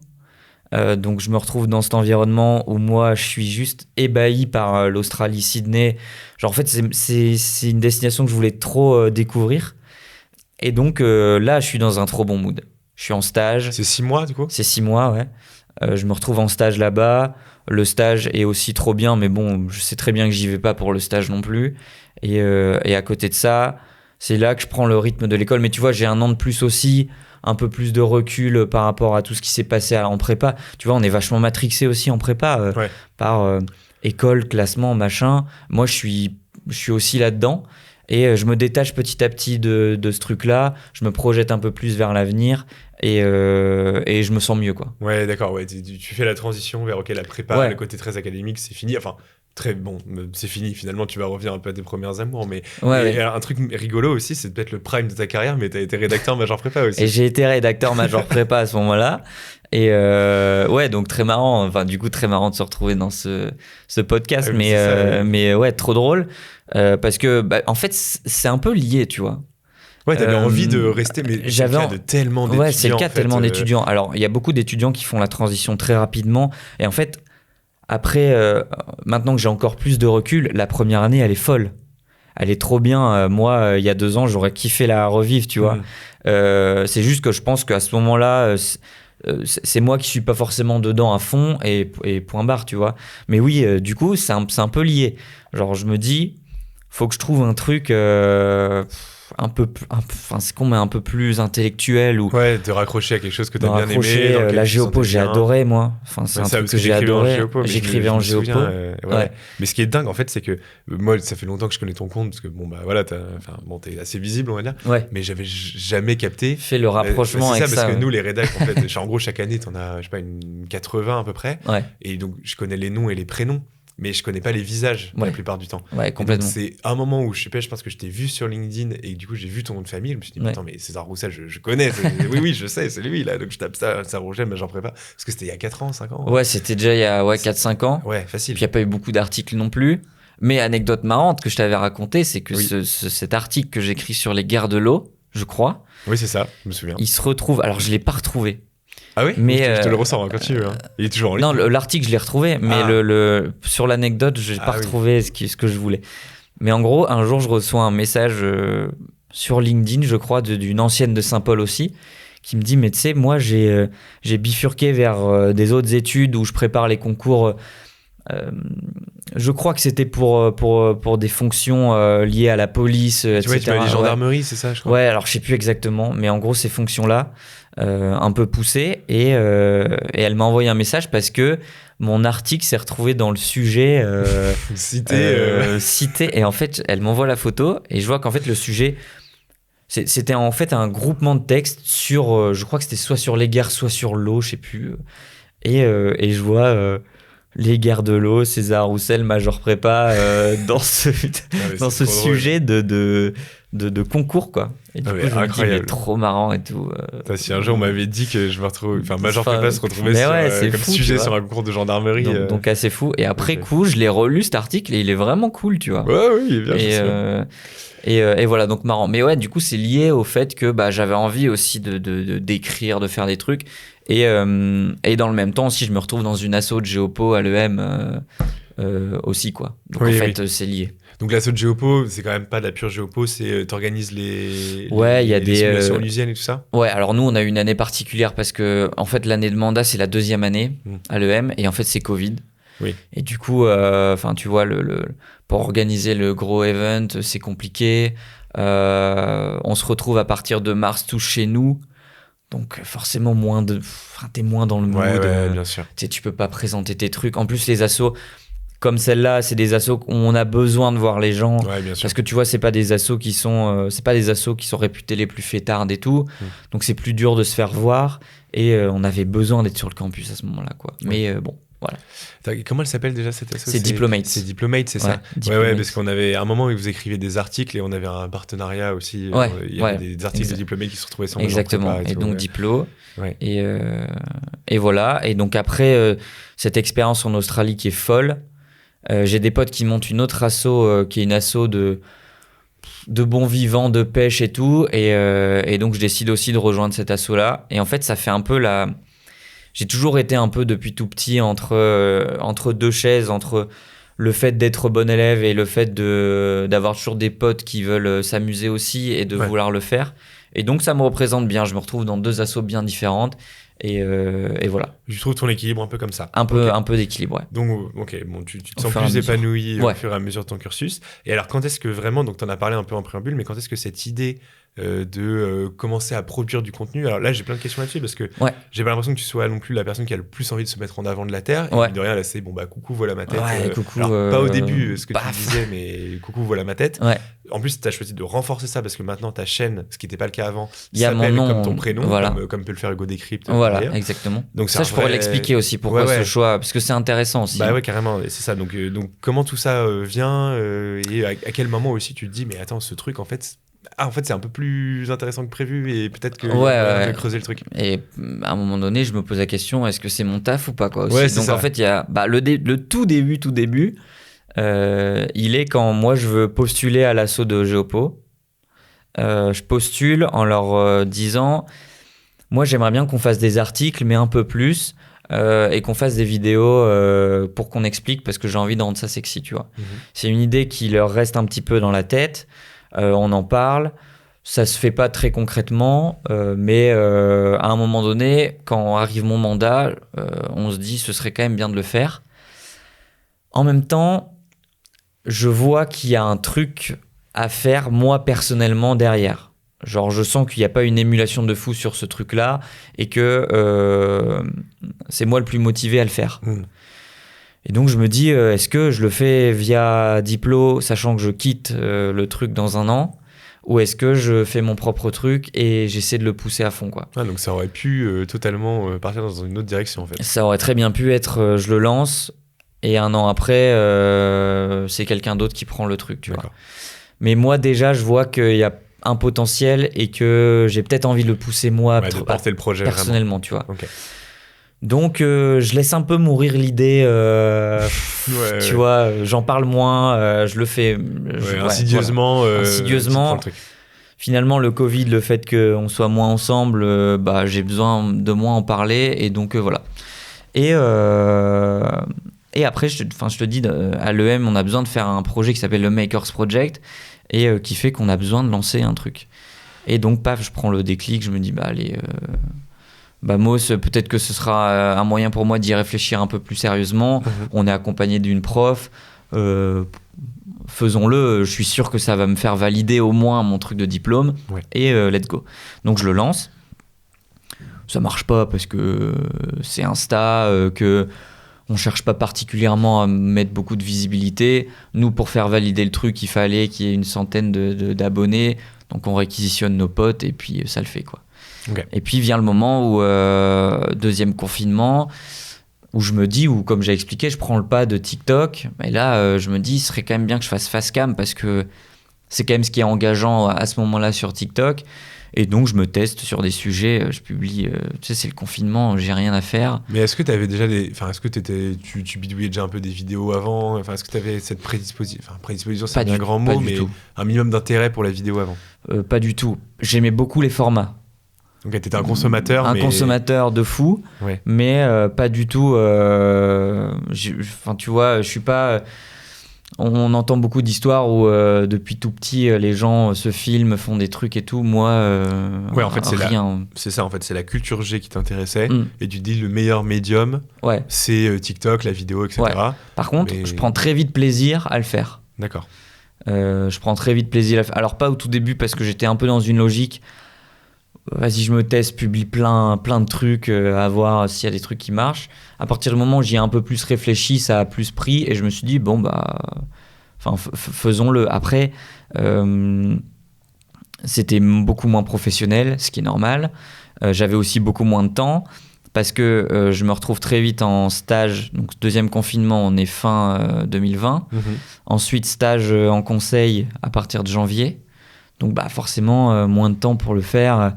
Donc je me retrouve dans cet environnement où moi je suis juste ébahi par l'Australie, Sydney. Genre en fait c'est une destination que je voulais trop découvrir. Et donc là je suis dans un trop bon mood. Je suis en stage. C'est 6 mois du coup ? C'est 6 mois, ouais. Je me retrouve en stage là-bas. Le stage est aussi trop bien, mais bon, je sais très bien que j'y vais pas pour le stage non plus. Et à côté de ça, c'est là que je prends le rythme de l'école. Mais tu vois, j'ai un an de plus aussi, un peu plus de recul par rapport à tout ce qui s'est passé en prépa. Tu vois, on est vachement matrixé aussi en prépa par école, classement, machin. Moi, je suis aussi là-dedans. Et je me détache petit à petit de ce truc-là. Je me projette un peu plus vers l'avenir et je me sens mieux, quoi. Ouais, d'accord. Ouais, tu fais la transition vers la prépa, le côté très académique, c'est fini. Enfin, très bon, c'est fini. Finalement, tu vas revenir un peu à tes premiers amours. Mais un truc rigolo aussi, c'est peut-être le prime de ta carrière, mais tu as été rédacteur major prépa aussi. Et j'ai été rédacteur major prépa à ce moment-là. Et donc très marrant. Enfin, du coup, très marrant de se retrouver dans ce podcast. Mais ouais, trop drôle. Parce que, en fait, c'est un peu lié, tu vois. Ouais, t'avais envie de rester, mais c'est le cas de tellement d'étudiants. Ouais, c'est le cas de tellement d'étudiants. Alors, il y a beaucoup d'étudiants qui font la transition très rapidement. Et en fait, après, maintenant que j'ai encore plus de recul, la première année, elle est folle. Elle est trop bien. Moi, il y a 2 ans, j'aurais kiffé la revivre, tu vois. C'est juste que je pense qu'à ce moment-là, c'est moi qui suis pas forcément dedans à fond et point barre, tu vois. Mais oui, du coup, c'est un peu lié. Genre, je me dis, faut que je trouve un truc... un peu plus intellectuel ou ouais, te raccrocher à quelque chose que t'as bien aimé. La géopo, j'ai adoré, moi. Enfin, c'est un truc que j'ai adoré. J'écrivais en géopo. Ouais. Mais ce qui est dingue, en fait, c'est que moi, ça fait longtemps que je connais ton compte parce que voilà, t'es assez visible, on va dire. Ouais. Mais j'avais jamais capté. Fait le rapprochement avec ça. C'est ça, parce que nous, les rédacs, en fait, en gros, chaque année, t'en as, je sais pas, une 80 à peu près. Ouais. Et donc, je connais les noms et les prénoms. Mais je connais pas les visages la plupart du temps. Ouais, complètement. C'est un moment où je pense que je t'ai vu sur LinkedIn et du coup j'ai vu ton nom de famille. Je me suis dit, attends, mais César Roussel, je connais. oui, je sais, c'est lui là. Donc je tape ça Roussel, mais j'en prépare. Parce que c'était il y a 4 ans, 5 ans. Ouais, c'était déjà il y a 4-5 ans. Ouais, facile. Puis il n'y a pas eu beaucoup d'articles non plus. Mais anecdote marrante que je t'avais raconté, c'est que cet article que j'écris sur les guerres de l'eau, je crois. Oui, c'est ça, je me souviens. Il se retrouve. Alors je l'ai pas retrouvé. Ah oui, mais je te le ressens quand tu veux. Hein. Il est toujours en ligne. Non, l'article, je l'ai retrouvé, mais sur l'anecdote, je n'ai pas retrouvé ce que je voulais. Mais en gros, un jour, je reçois un message sur LinkedIn, je crois, d'une ancienne de Saint-Paul aussi, qui me dit, mais tu sais, moi, j'ai bifurqué vers des autres études où je prépare les concours. Je crois que c'était pour des fonctions liées à la police, etc. Ouais, tu vois, les gendarmeries, c'est ça, je crois. Ouais, alors je sais plus exactement, mais en gros, ces fonctions-là, un peu poussées, et elle m'a envoyé un message parce que mon article s'est retrouvé dans le sujet cité, et en fait, elle m'envoie la photo, et je vois qu'en fait, le sujet... C'était en fait un groupement de textes sur, je crois que c'était soit sur les guerres, soit sur l'eau, je sais plus. Et je vois... les guerres de l'eau, César Roussel, major prépa, dans ce sujet de de concours, quoi. Et du coup, je me dis, incroyable. mais trop marrant et tout. Si un jour on m'avait dit que je me retrouve, enfin, Major Prépa se retrouvait mais sur, ouais, c'est comme fou, sujet tu sur vois. un concours de gendarmerie. Donc assez fou. Et après Ok. coup, je l'ai relu cet article et il est vraiment cool, tu vois. Ouais, oui, il est bien, je Et, sais bien. et voilà, donc marrant. Mais ouais, du coup, c'est lié au fait que bah, j'avais envie aussi d'écrire, de faire des trucs. Et dans le même temps aussi, je me retrouve dans une asso de Géopo à l'EM aussi, quoi. Donc Oui, en oui. fait, c'est lié. Donc l'assaut de Géopo, c'est quand même pas de la pure Géopo, c'est t'organises Ouais, il y a les des simulations onusiennes et tout ça. Ouais, alors nous, on a eu une année particulière parce que, en fait, l'année de mandat, c'est la 2e année à l'EM et en fait, c'est Covid. Oui. Et du coup, enfin, tu vois, pour organiser le gros event, c'est compliqué. On se retrouve à partir de mars tous chez nous. Donc, forcément, t'es moins dans le mood. Ouais, bien sûr. Tu sais, tu peux pas présenter tes trucs. En plus, les assos, comme celle-là, c'est des assos où on a besoin de voir les gens. Ouais, bien sûr. Parce que tu vois, c'est pas des assos qui sont réputés les plus fêtards et tout. Donc c'est plus dur de se faire voir. Et on avait besoin d'être sur le campus à ce moment-là, quoi. Mais bon, voilà. Comment elle s'appelle déjà cette asso? C'est Diplomate. C'est Diplomate, c'est Ouais, ça. Diplomate. Ouais, parce qu'on avait à un moment où vous écriviez des articles et on avait un partenariat aussi. Ouais, Il y avait des articles de Diplomate qui se retrouvaient sur Exactement. et Et tout, donc ouais. Diplo. Ouais. Et voilà. Et donc après cette expérience en Australie qui est folle, j'ai des potes qui montent une autre asso qui est une asso de bons vivants, de pêche et tout. Et donc je décide aussi de rejoindre cette asso-là. Et en fait, ça fait un peu J'ai toujours été un peu depuis tout petit entre deux chaises, entre le fait d'être bon élève et le fait d'avoir toujours des potes qui veulent s'amuser aussi et de vouloir le faire. Et donc ça me représente bien. Je me retrouve dans 2 assos bien différentes. Et voilà. Tu trouves ton équilibre un peu comme ça. Un peu d'équilibre, ouais. Donc, ok, bon, tu te Au sens fur et à plus mesure. épanoui au Ouais. fur et à mesure de ton cursus. Et alors, quand est-ce que vraiment, donc tu en as parlé un peu en préambule, mais quand est-ce que cette idée de commencer à produire du contenu, alors là, j'ai plein de questions là-dessus parce que j'ai pas l'impression que tu sois non plus la personne qui a le plus envie de se mettre en avant de la Terre. Et mine de rien, là, c'est bon, bah, coucou, voilà ma tête. Ouais, coucou. Alors, pas au début, ce que paf. tu disais, mais coucou, voilà ma tête. Ouais. En plus, tu as choisi de renforcer ça parce que maintenant, ta chaîne, ce qui n'était pas le cas avant, Il y a s'appelle mon nom, comme ton prénom, voilà. comme peut le faire Hugo Décrypte. Voilà, d'ailleurs. exactement. Donc, ça, je pourrais l'expliquer aussi pourquoi ce choix, parce que c'est intéressant aussi. Bah ouais, carrément, c'est ça. Donc comment tout ça vient et à quel moment aussi tu te dis, mais attends, ce truc, en fait, c'est un peu plus intéressant que prévu et peut-être que de creuser le truc. Et à un moment donné, je me pose la question, est-ce que c'est mon taf ou pas, quoi, aussi. Ouais, donc ça. en fait, il y a le tout début, il est quand moi je veux postuler à l'asso de Géopo. Je postule en leur disant, moi j'aimerais bien qu'on fasse des articles, mais un peu plus. Et qu'on fasse des vidéos pour qu'on explique, parce que j'ai envie de rendre ça sexy, tu vois. C'est une idée qui leur reste un petit peu dans la tête. On en parle. Ça se fait pas très concrètement, mais à un moment donné, quand arrive mon mandat, on se dit ce serait quand même bien de le faire. En même temps, je vois qu'il y a un truc à faire, moi personnellement, derrière. Genre, je sens qu'il n'y a pas une émulation de fou sur ce truc-là et que c'est moi le plus motivé à le faire. Et donc, je me dis, est-ce que je le fais via Diplo, sachant que je quitte le truc dans un an, ou est-ce que je fais mon propre truc et j'essaie de le pousser à fond, quoi. Donc, ça aurait pu totalement partir dans une autre direction, en fait. Ça aurait très bien pu être, je le lance, et un an après, c'est quelqu'un d'autre qui prend le truc, tu vois. Mais moi, déjà, je vois qu'il y a un potentiel et que j'ai peut-être envie de le pousser moi de porter le projet personnellement, tu vois. Donc je laisse un peu mourir l'idée, tu vois, j'en parle moins, je le fais insidieusement. Insidieusement. Finalement, le Covid, le fait qu'on soit moins ensemble, j'ai besoin de moins en parler, et donc voilà. Et après, je te dis, à l'EM, on a besoin de faire un projet qui s'appelle le Makers Project, et qui fait qu'on a besoin de lancer un truc. Et donc, paf, je prends le déclic, je me dis, allez, Moss, peut-être que ce sera un moyen pour moi d'y réfléchir un peu plus sérieusement. On est accompagné d'une prof, faisons-le, je suis sûr que ça va me faire valider au moins mon truc de diplôme, et let's go. Donc, je le lance. Ça marche pas parce que c'est Insta, que on cherche pas particulièrement à mettre beaucoup de visibilité. Nous, pour faire valider le truc, il fallait qu'il y ait une centaine d'abonnés. Donc, on réquisitionne nos potes et puis ça le fait, quoi. Et puis vient le moment où, deuxième confinement, où je me dis, ou comme j'ai expliqué, je prends le pas de TikTok. Et là, je me dis, il serait quand même bien que je fasse face cam parce que c'est quand même ce qui est engageant à ce moment-là sur TikTok. Et donc, je me teste sur des sujets, je publie, tu sais, c'est le confinement, j'ai rien à faire. Mais est-ce que tu avais déjà est-ce que tu bidouillais déjà un peu des vidéos avant? Enfin, est-ce que tu avais cette prédisposition? Enfin, prédisposition, c'est un grand mot, mais tout. Un minimum d'intérêt pour la vidéo avant? Pas du tout. J'aimais beaucoup les formats. Donc, t'étais un consommateur, consommateur de fou, ouais. Mais pas du tout. Enfin, tu vois, je suis pas. On entend beaucoup d'histoires où depuis tout petit les gens se filment, font des trucs et tout. Moi, ouais, en fait, rien. C'est ça, en fait, c'est la culture G qui t'intéressait. Et tu dis le meilleur médium, c'est TikTok, la vidéo, etc. Ouais. Par contre, je prends très vite plaisir à le faire. D'accord. Je prends très vite plaisir à le faire. Alors pas au tout début parce que j'étais un peu dans une logique. Vas-y, je me teste, publie plein de trucs, à voir s'il y a des trucs qui marchent. À partir du moment où j'y ai un peu plus réfléchi, ça a plus pris et je me suis dit, bon, faisons-le. Après, c'était beaucoup moins professionnel, ce qui est normal. J'avais aussi beaucoup moins de temps parce que je me retrouve très vite en stage. Donc, deuxième confinement, on est fin 2020. Ensuite, stage en conseil à partir de janvier. Donc forcément, moins de temps pour le faire.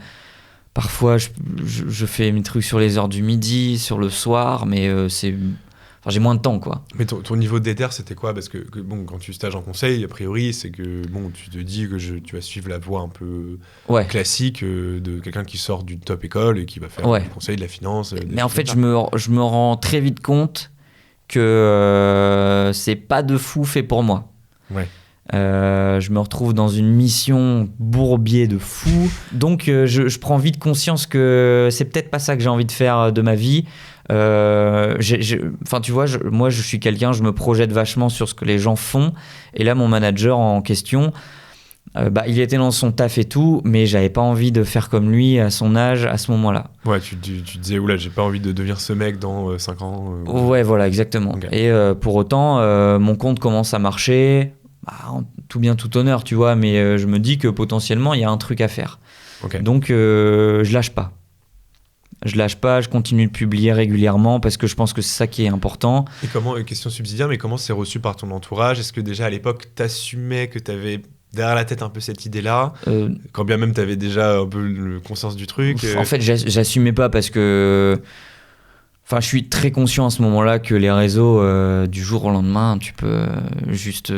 Parfois, je fais mes trucs sur les heures du midi, sur le soir, mais j'ai moins de temps, quoi. Mais ton niveau de déter, c'était quoi? Parce que bon, quand tu stages en conseil, a priori, c'est que bon, tu te dis que tu vas suivre la voie un peu classique de quelqu'un qui sort d'une top école et qui va faire du conseil, de la finance. Mais en fait, je me rends très vite compte que c'est pas de fou fait pour moi. Ouais. Je me retrouve dans une mission bourbier de fou. Donc, je prends vite conscience que c'est peut-être pas ça que j'ai envie de faire de ma vie. Enfin, tu vois, moi, je suis quelqu'un, je me projette vachement sur ce que les gens font. Et là, mon manager en question, il était dans son taf et tout, mais j'avais pas envie de faire comme lui à son âge, à ce moment-là. Ouais, tu disais, oula, j'ai pas envie de devenir ce mec dans 5 ans. Ouais, voilà, exactement. Okay. Et pour autant, mon compte commence à marcher. En tout bien, tout honneur, tu vois, mais je me dis que potentiellement, il y a un truc à faire. Okay. Donc, je lâche pas. Je continue de publier régulièrement parce que je pense que c'est ça qui est important. Et comment, question subsidiaire, mais comment c'est reçu par ton entourage? Est-ce que déjà à l'époque, t'assumais que t'avais derrière la tête un peu cette idée-là, quand bien même t'avais déjà un peu le conscience du truc? En fait, j'assumais pas parce que... Enfin, je suis très conscient à ce moment-là que les réseaux, du jour au lendemain, tu peux juste...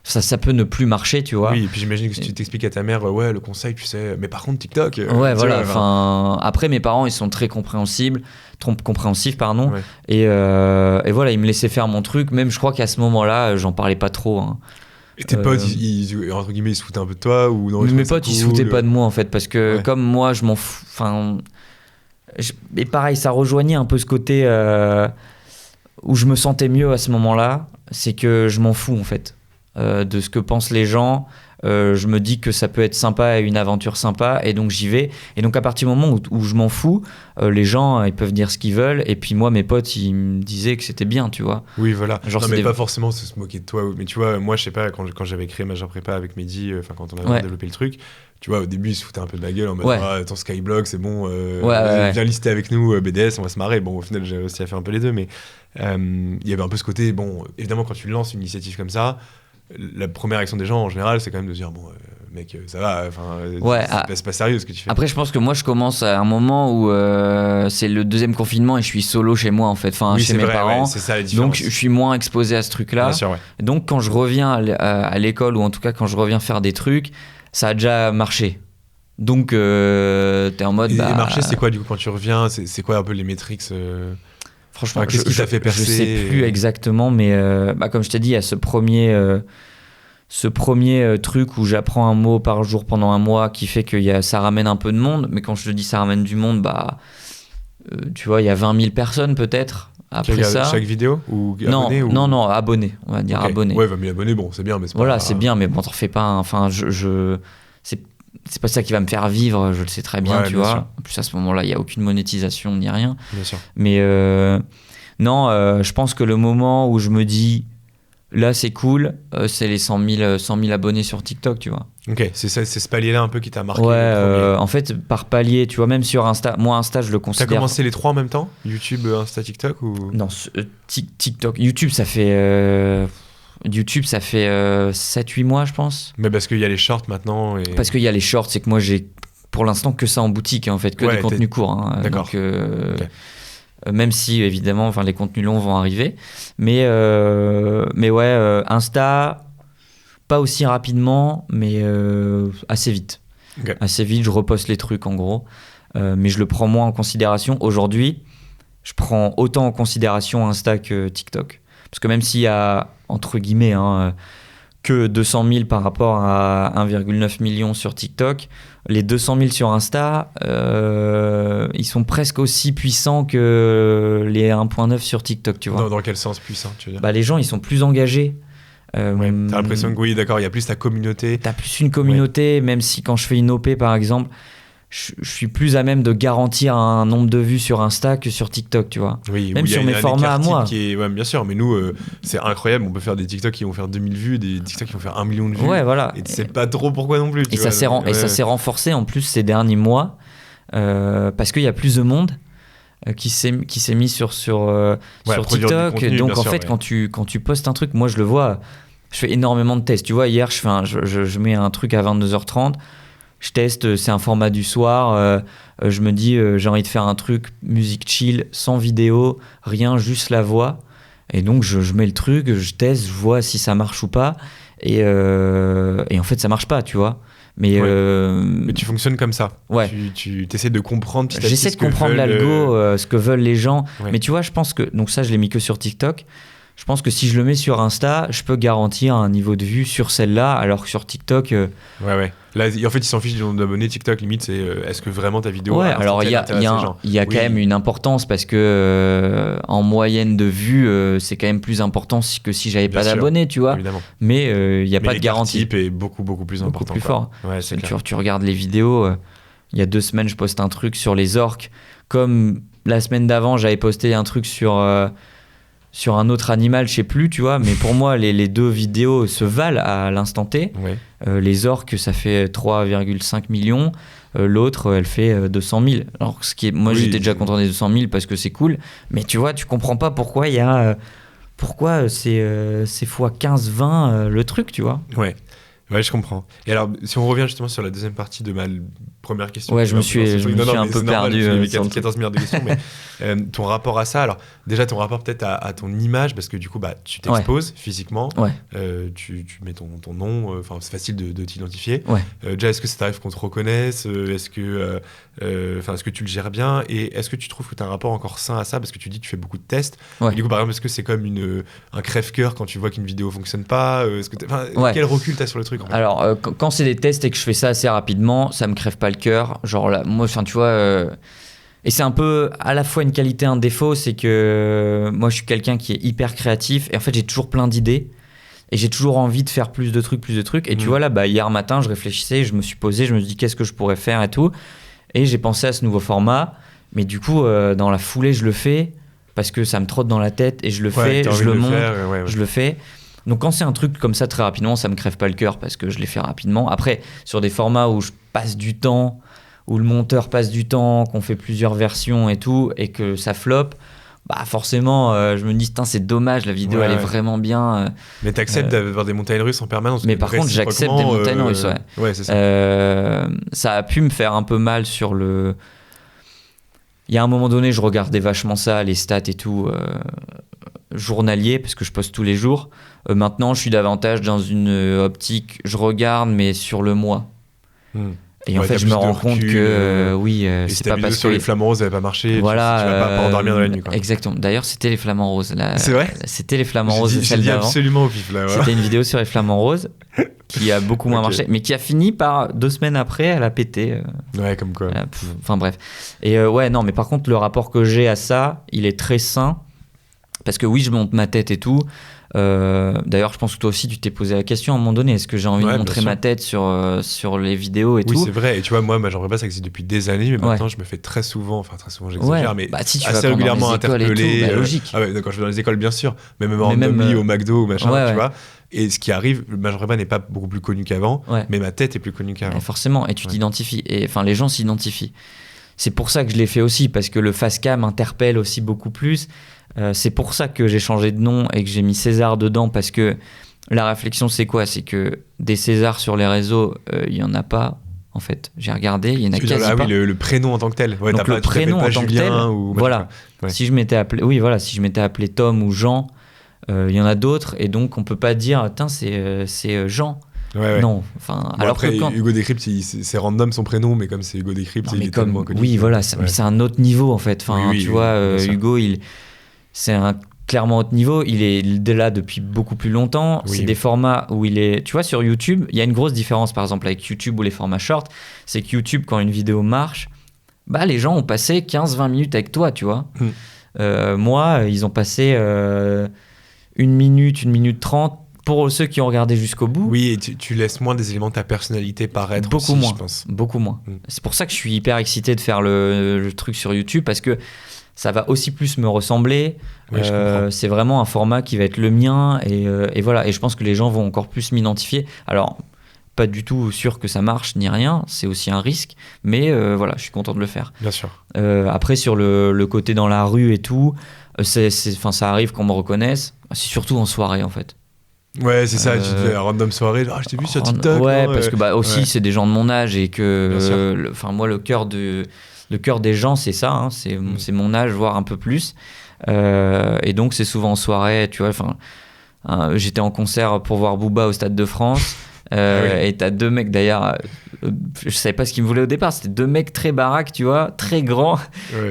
Ça peut ne plus marcher, tu vois. Oui, et puis j'imagine que si tu t'expliques à ta mère, ouais, le conseil, tu sais, mais par contre, TikTok... ouais, voilà. Enfin, après, mes parents, ils sont très compréhensifs, pardon. Ouais. Et voilà, ils me laissaient faire mon truc. Même, je crois qu'à ce moment-là, j'en parlais pas trop. Hein. Et tes potes, entre guillemets, ils se foutaient un peu de toi ou non? Mes potes, ils se foutaient pas de moi, en fait, parce que comme moi, je m'en fous... Enfin... Et pareil, ça rejoignait un peu ce côté où je me sentais mieux à ce moment-là. C'est que je m'en fous, en fait. De ce que pensent les gens, je me dis que ça peut être sympa et une aventure sympa, et donc j'y vais. Et donc à partir du moment où je m'en fous, les gens ils peuvent dire ce qu'ils veulent, et puis moi mes potes ils me disaient que c'était bien, tu vois. Oui, voilà. Genre, non, mais pas forcément se moquer de toi, mais tu vois, moi je sais pas, quand j'avais créé Major Prépa avec Mehdi, quand on avait développé le truc, tu vois, au début ils se foutaient un peu de ma gueule en mode ton Skyblog c'est bon, viens lister avec nous BDS, on va se marrer. Bon, au final j'ai réussi à faire un peu les deux, mais il y avait un peu ce côté, bon, évidemment quand tu lances une initiative comme ça, la première réaction des gens en général c'est quand même de se dire bon mec ça va, c'est pas sérieux ce que tu fais. Après je pense que moi je commence à un moment où c'est le deuxième confinement et je suis solo chez moi en fait, chez mes parents, c'est ça la différence. Donc je suis moins exposé à ce truc là. Bien sûr, donc quand je reviens à l'école, ou en tout cas quand je reviens faire des trucs, ça a déjà marché. Donc t'es en mode et marché c'est quoi du coup quand tu reviens, c'est quoi un peu les métriques Franchement, qu'est-ce qui t'a fait percer? Je sais plus exactement, mais comme je t'ai dit, il y a ce premier truc où j'apprends un mot par jour pendant un mois qui fait que ça ramène un peu de monde. Mais quand je te dis ça ramène du monde, tu vois, il y a 20 000 personnes peut-être. Après ça, chaque vidéo ou abonnés non, abonnés, on va dire abonnés. Ouais, 20 000 abonnés, bon, c'est bien, mais c'est pas... Voilà, c'est bien, mais bon, t'en fais pas. Enfin, c'est pas ça qui va me faire vivre, je le sais très bien, tu vois. Sûr. En plus, à ce moment-là, il n'y a aucune monétisation ni rien. Bien sûr. Mais non, je pense que le moment où je me dis, là, c'est cool, c'est les 100 000 abonnés sur TikTok, tu vois. Ok, c'est ce palier-là un peu qui t'a marqué. Ouais, en fait, par palier, tu vois, même sur Insta, moi, Insta, je le considère... T'as commencé les trois en même temps? YouTube, Insta, TikTok ou... Non, TikTok. YouTube, ça fait... YouTube, ça fait 7-8 mois, je pense. Mais parce qu'il y a les shorts maintenant. Et... Parce qu'il y a les shorts, c'est que moi, j'ai pour l'instant que ça en boutique, en fait, que des contenus courts. Hein. D'accord. Donc, même si, évidemment, les contenus longs vont arriver. Mais ouais, Insta, pas aussi rapidement, mais assez vite. Okay. Assez vite, je reposte les trucs, en gros. Mais je le prends moins en considération. Aujourd'hui, je prends autant en considération Insta que TikTok. Parce que même s'il y a, entre guillemets, que 200 000 par rapport à 1,9 million sur TikTok, les 200 000 sur Insta, ils sont presque aussi puissants que les 1,9 sur TikTok, tu vois. Dans quel sens puissant, tu veux dire? Les gens, ils sont plus engagés. T'as l'impression que oui, d'accord, il y a plus ta communauté. T'as plus une communauté, même si quand je fais une OP, par exemple, je suis plus à même de garantir un nombre de vues sur Insta que sur TikTok, tu vois. Oui, même sur mes formats à moi. Ouais, bien sûr, mais nous, c'est incroyable. On peut faire des TikTok qui vont faire 2000 vues, des TikTok qui vont faire 1 million de vues. Ouais, voilà. Et tu sais pas trop pourquoi non plus. Ça s'est renforcé en plus ces derniers mois parce qu'il y a plus de monde qui s'est mis sur TikTok. Contenu, donc en sûr, fait, quand tu postes un truc, moi je le vois, je fais énormément de tests. Tu vois, hier, je mets un truc à 22h30. Je teste, c'est un format du soir. Je me dis, j'ai envie de faire un truc musique chill, sans vidéo, rien, juste la voix. Et donc, je mets le truc, je teste, je vois si ça marche ou pas. Et en fait, ça marche pas, tu vois. Mais tu fonctionnes comme ça. Ouais. Tu essaies de comprendre petit à petit. J'essaie de comprendre l'algo, ce que veulent les gens. Ouais. Mais tu vois, je pense que. Donc, ça, je l'ai mis que sur TikTok. Je pense que si je le mets sur Insta, je peux garantir un niveau de vue sur celle-là, alors que sur TikTok... Ouais. Là, en fait, ils s'en fichent du nombre d'abonnés. TikTok, limite, c'est est-ce que vraiment ta vidéo... Ouais, alors il y a quand même une importance parce que en moyenne de vues, c'est quand même plus important que si j'avais pas d'abonnés, tu vois. Évidemment. Mais il n'y a pas de garantie. Le type est beaucoup plus important. Beaucoup plus fort. Ouais, c'est clair. Tu regardes les vidéos, il y a 2 semaines, je poste un truc sur les orques. Comme la semaine d'avant, j'avais posté un truc sur un autre animal, je sais plus, tu vois, mais pour moi, les 2 vidéos se valent à l'instant T. Ouais. Les orques, ça fait 3,5 millions. L'autre, elle fait 200 000. Alors, j'étais déjà content des 200 000 parce que c'est cool. Mais tu vois, tu comprends pas pourquoi il y a... pourquoi c'est fois 15-20 le truc, tu vois. Ouais, je comprends. Et alors, si on revient justement sur la deuxième partie de ma première question. Ouais, je me suis un peu perdu. Il y a 14 milliards de questions, mais ton rapport à ça, alors déjà ton rapport peut-être à ton image, parce que du coup, tu t'exposes physiquement, tu mets ton nom, c'est facile de t'identifier. Ouais. Déjà, est-ce que ça t'arrive qu'on te reconnaisse? Est-ce que tu le gères bien? Et est-ce que tu trouves que tu as un rapport encore sain à ça? Parce que tu dis que tu fais beaucoup de tests. Ouais. Et du coup, par exemple, est-ce que c'est comme un crève-cœur quand tu vois qu'une vidéo fonctionne pas? Quel recul tu as sur le truc? Alors, quand c'est des tests et que je fais ça assez rapidement, ça me crève pas le cœur. Genre là, moi, tu vois, et c'est un peu à la fois une qualité et un défaut, c'est que moi, je suis quelqu'un qui est hyper créatif et en fait, j'ai toujours plein d'idées et j'ai toujours envie de faire plus de trucs. Et tu vois là, hier matin, je réfléchissais, je me suis posé, je me suis dit qu'est-ce que je pourrais faire et tout. Et j'ai pensé à ce nouveau format, mais du coup, dans la foulée, je le fais parce que ça me trotte dans la tête et je le fais, je le monte, je le fais. Donc quand c'est un truc comme ça très rapidement, ça me crève pas le cœur parce que je l'ai fait rapidement. Après, sur des formats où je passe du temps, où le monteur passe du temps, qu'on fait plusieurs versions et tout, et que ça floppe, forcément, je me dis, c'est dommage, la vidéo, elle est vraiment bien. Mais t'acceptes d'avoir des montagnes russes en permanence? Mais par contre, j'accepte des montagnes russes, ouais. Ouais, c'est ça. Ça a pu me faire un peu mal sur le... Il y a un moment donné, je regardais vachement ça, les stats et tout, journalier, parce que je poste tous les jours. Maintenant, je suis davantage dans une optique, je regarde, mais sur le mois. Et en fait, je me rends compte que c'est pas parce que les flamants roses n'avaient pas marché, voilà, tu vas pas endormir dans la nuit, quoi. Exactement. D'ailleurs, c'était les flamants roses. C'est vrai? C'était les flamants roses, celle d'avant. Absolument au pif, là. C'était une vidéo sur les flamants roses qui a beaucoup moins marché, mais qui a fini par 2 semaines après, elle a pété. Ouais, comme quoi. Enfin bref. Et non, mais par contre, le rapport que j'ai à ça, il est très sain. Parce que oui, je monte ma tête et tout. D'ailleurs, je pense que toi aussi, tu t'es posé la question à un moment donné. Est-ce que j'ai envie de montrer ma tête sur les vidéos et tout? Oui, c'est vrai. Et tu vois, moi, j'en pas, ça existe depuis des années. Mais maintenant, je me fais très souvent, j'exagère, mais si tu assez régulièrement interpellé. Logique. Ah ouais, d'accord, je vais dans les écoles, bien sûr. Mais même en Omni, au McDo, machin, tu vois. Et ce qui arrive, Major n'est pas beaucoup plus connu qu'avant, mais ma tête est plus connue qu'avant. Forcément, et tu t'identifies. Et enfin, les gens s'identifient. C'est pour ça que je l'ai fait aussi, parce que le face-cam interpelle aussi beaucoup plus. C'est pour ça que j'ai changé de nom et que j'ai mis César dedans, parce que la réflexion, c'est quoi? C'est que des Césars sur les réseaux, il y en a pas. En fait, j'ai regardé, il y en a quasi pas. Oui, le prénom en tant que tel. Ouais, donc le prénom en tant que tel, voilà. Ouais. Si je m'étais appelé Tom ou Jean, il y en a d'autres, et donc on peut pas dire, tiens, c'est Jean. Ouais. Non, enfin. Bon, alors après, Hugo Décrypte, c'est random son prénom, mais comme c'est Hugo Décrypte, il est tellement connu. Oui, voilà, mais c'est un autre niveau en fait. Enfin, tu vois, Hugo, c'est un clairement haut niveau, il est là depuis beaucoup plus longtemps. C'est des formats où il est... Tu vois, sur YouTube, il y a une grosse différence, par exemple, avec YouTube ou les formats short. C'est que YouTube, quand une vidéo marche, bah, les gens ont passé 15-20 minutes avec toi, tu vois. Moi, ils ont passé 1 minute, 1 minute 30 pour ceux qui ont regardé jusqu'au bout. Oui, et tu laisses moins des éléments de ta personnalité paraître beaucoup aussi, moins, je pense. Beaucoup moins. C'est pour ça que je suis hyper excité de faire le truc sur YouTube, parce que ça va aussi plus me ressembler. C'est vraiment un format qui va être le mien, et voilà. Et je pense que les gens vont encore plus m'identifier. Alors, pas du tout sûr que ça marche ni rien, c'est aussi un risque, mais voilà, je suis content de le faire. Bien sûr. Après, sur le côté dans la rue et tout, ça arrive qu'on me reconnaisse. C'est surtout en soirée, en fait. Ouais, c'est ça, tu te fais random soirée, je t'ai vu sur TikTok. Ouais, parce que aussi, c'est des gens de mon âge, et que moi, le cœur des gens, c'est ça, hein, c'est mon âge, voire un peu plus. Et donc, c'est souvent en soirée, tu vois. J'étais en concert pour voir Booba au Stade de France. Et t'as 2 mecs, d'ailleurs, je savais pas ce qu'ils me voulaient au départ. C'était 2 mecs très baraques, tu vois, très grands.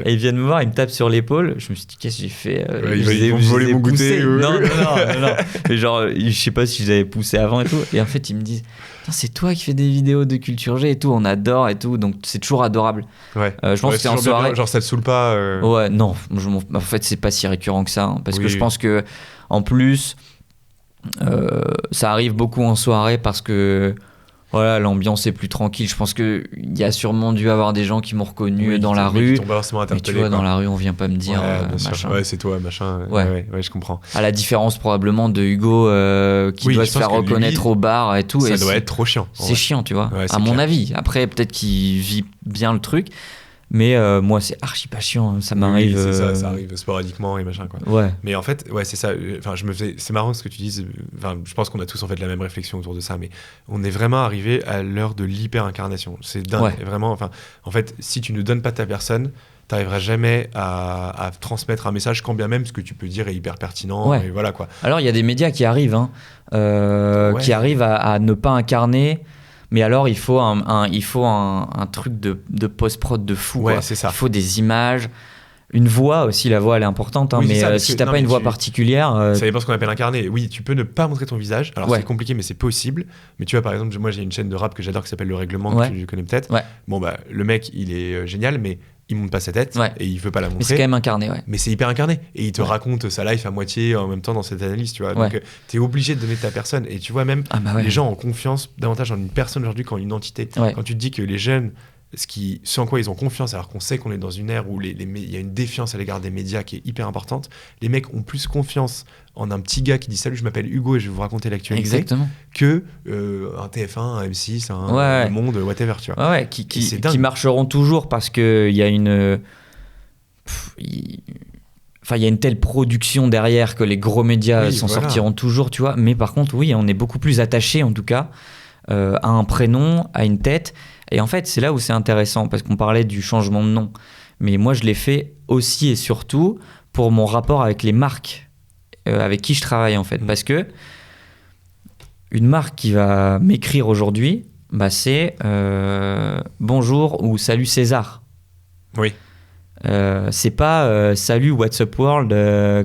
Et ils viennent me voir, ils me tapent sur l'épaule. Je me suis dit, qu'est-ce que j'ai fait? Ils vont voler mon goûter. Non. Mais genre, je sais pas si je les avais poussés avant et tout. Et en fait, ils me disent, c'est toi qui fais des vidéos de Culture G et tout, on adore et tout. Donc, c'est toujours adorable. Je pense que c'est en soirée. Bien, genre, ça te saoule pas Ouais, non. En fait, c'est pas si récurrent que ça. Hein, parce que je pense que, en plus, ça arrive beaucoup en soirée parce que voilà, l'ambiance est plus tranquille. Je pense qu'il y a sûrement dû avoir des gens qui m'ont reconnu dans la rue. Mais tu vois, dans la rue, on vient pas me dire machin. Ouais, c'est toi, machin. Ouais, je comprends. À la différence probablement de Hugo qui doit se faire reconnaître au bar et tout. Ça doit être trop chiant. C'est chiant, tu vois, à mon avis. Après, peut-être qu'il vit bien le truc. Mais moi, c'est archi pas chiant. Ça m'arrive. Oui, c'est ça arrive sporadiquement et machin, quoi. Ouais. Mais en fait, c'est ça. Enfin, c'est marrant ce que tu dises. Enfin, je pense qu'on a tous en fait la même réflexion autour de ça. Mais on est vraiment arrivé à l'heure de l'hyper-incarnation. C'est dingue. Ouais. Vraiment, en fait, si tu ne donnes pas ta personne, t'arriveras jamais à transmettre un message, quand bien même ce que tu peux dire est hyper pertinent. Ouais. Et voilà, quoi. Alors, il y a des médias qui arrivent, qui arrivent à ne pas incarner. Mais alors, il faut un truc de post-prod de fou. Ouais, quoi. C'est ça. Il faut des images, une voix aussi. La voix, elle est importante. Oui, mais si t'as pas une voix particulière... Ça dépend ce qu'on appelle incarner. Oui, tu peux ne pas montrer ton visage. Alors, c'est compliqué, mais c'est possible. Mais tu vois, par exemple, moi, j'ai une chaîne de rap que j'adore qui s'appelle Le Règlement, que tu connais peut-être. Ouais. Bon, le mec, il est génial, mais il monte pas sa tête et il veut pas la montrer. Mais c'est quand même incarné, Mais c'est hyper incarné. Et il te raconte sa life à moitié en même temps dans cette analyse, tu vois. Donc, t'es obligé de donner ta personne. Et tu vois, même les gens ont confiance davantage en une personne aujourd'hui qu'en une entité. Quand tu te dis que les jeunes, ce en quoi ils ont confiance, alors qu'on sait qu'on est dans une ère où il y a une défiance à l'égard des médias qui est hyper importante, les mecs ont plus confiance en un petit gars qui dit salut, je m'appelle Hugo et je vais vous raconter l'actualité, que un TF1, un M6, un Monde, whatever, tu vois. Qui marcheront toujours parce qu'il y a une il y a une telle production derrière que les gros médias s'en sortiront toujours, tu vois. Mais par contre, on est beaucoup plus attaché en tout cas à un prénom, à une tête. Et en fait, c'est là où c'est intéressant, parce qu'on parlait du changement de nom. Mais moi, je l'ai fait aussi et surtout pour mon rapport avec les marques avec qui je travaille, en fait. Parce que une marque qui va m'écrire aujourd'hui, c'est bonjour ou salut César. Oui. C'est pas salut What's Up World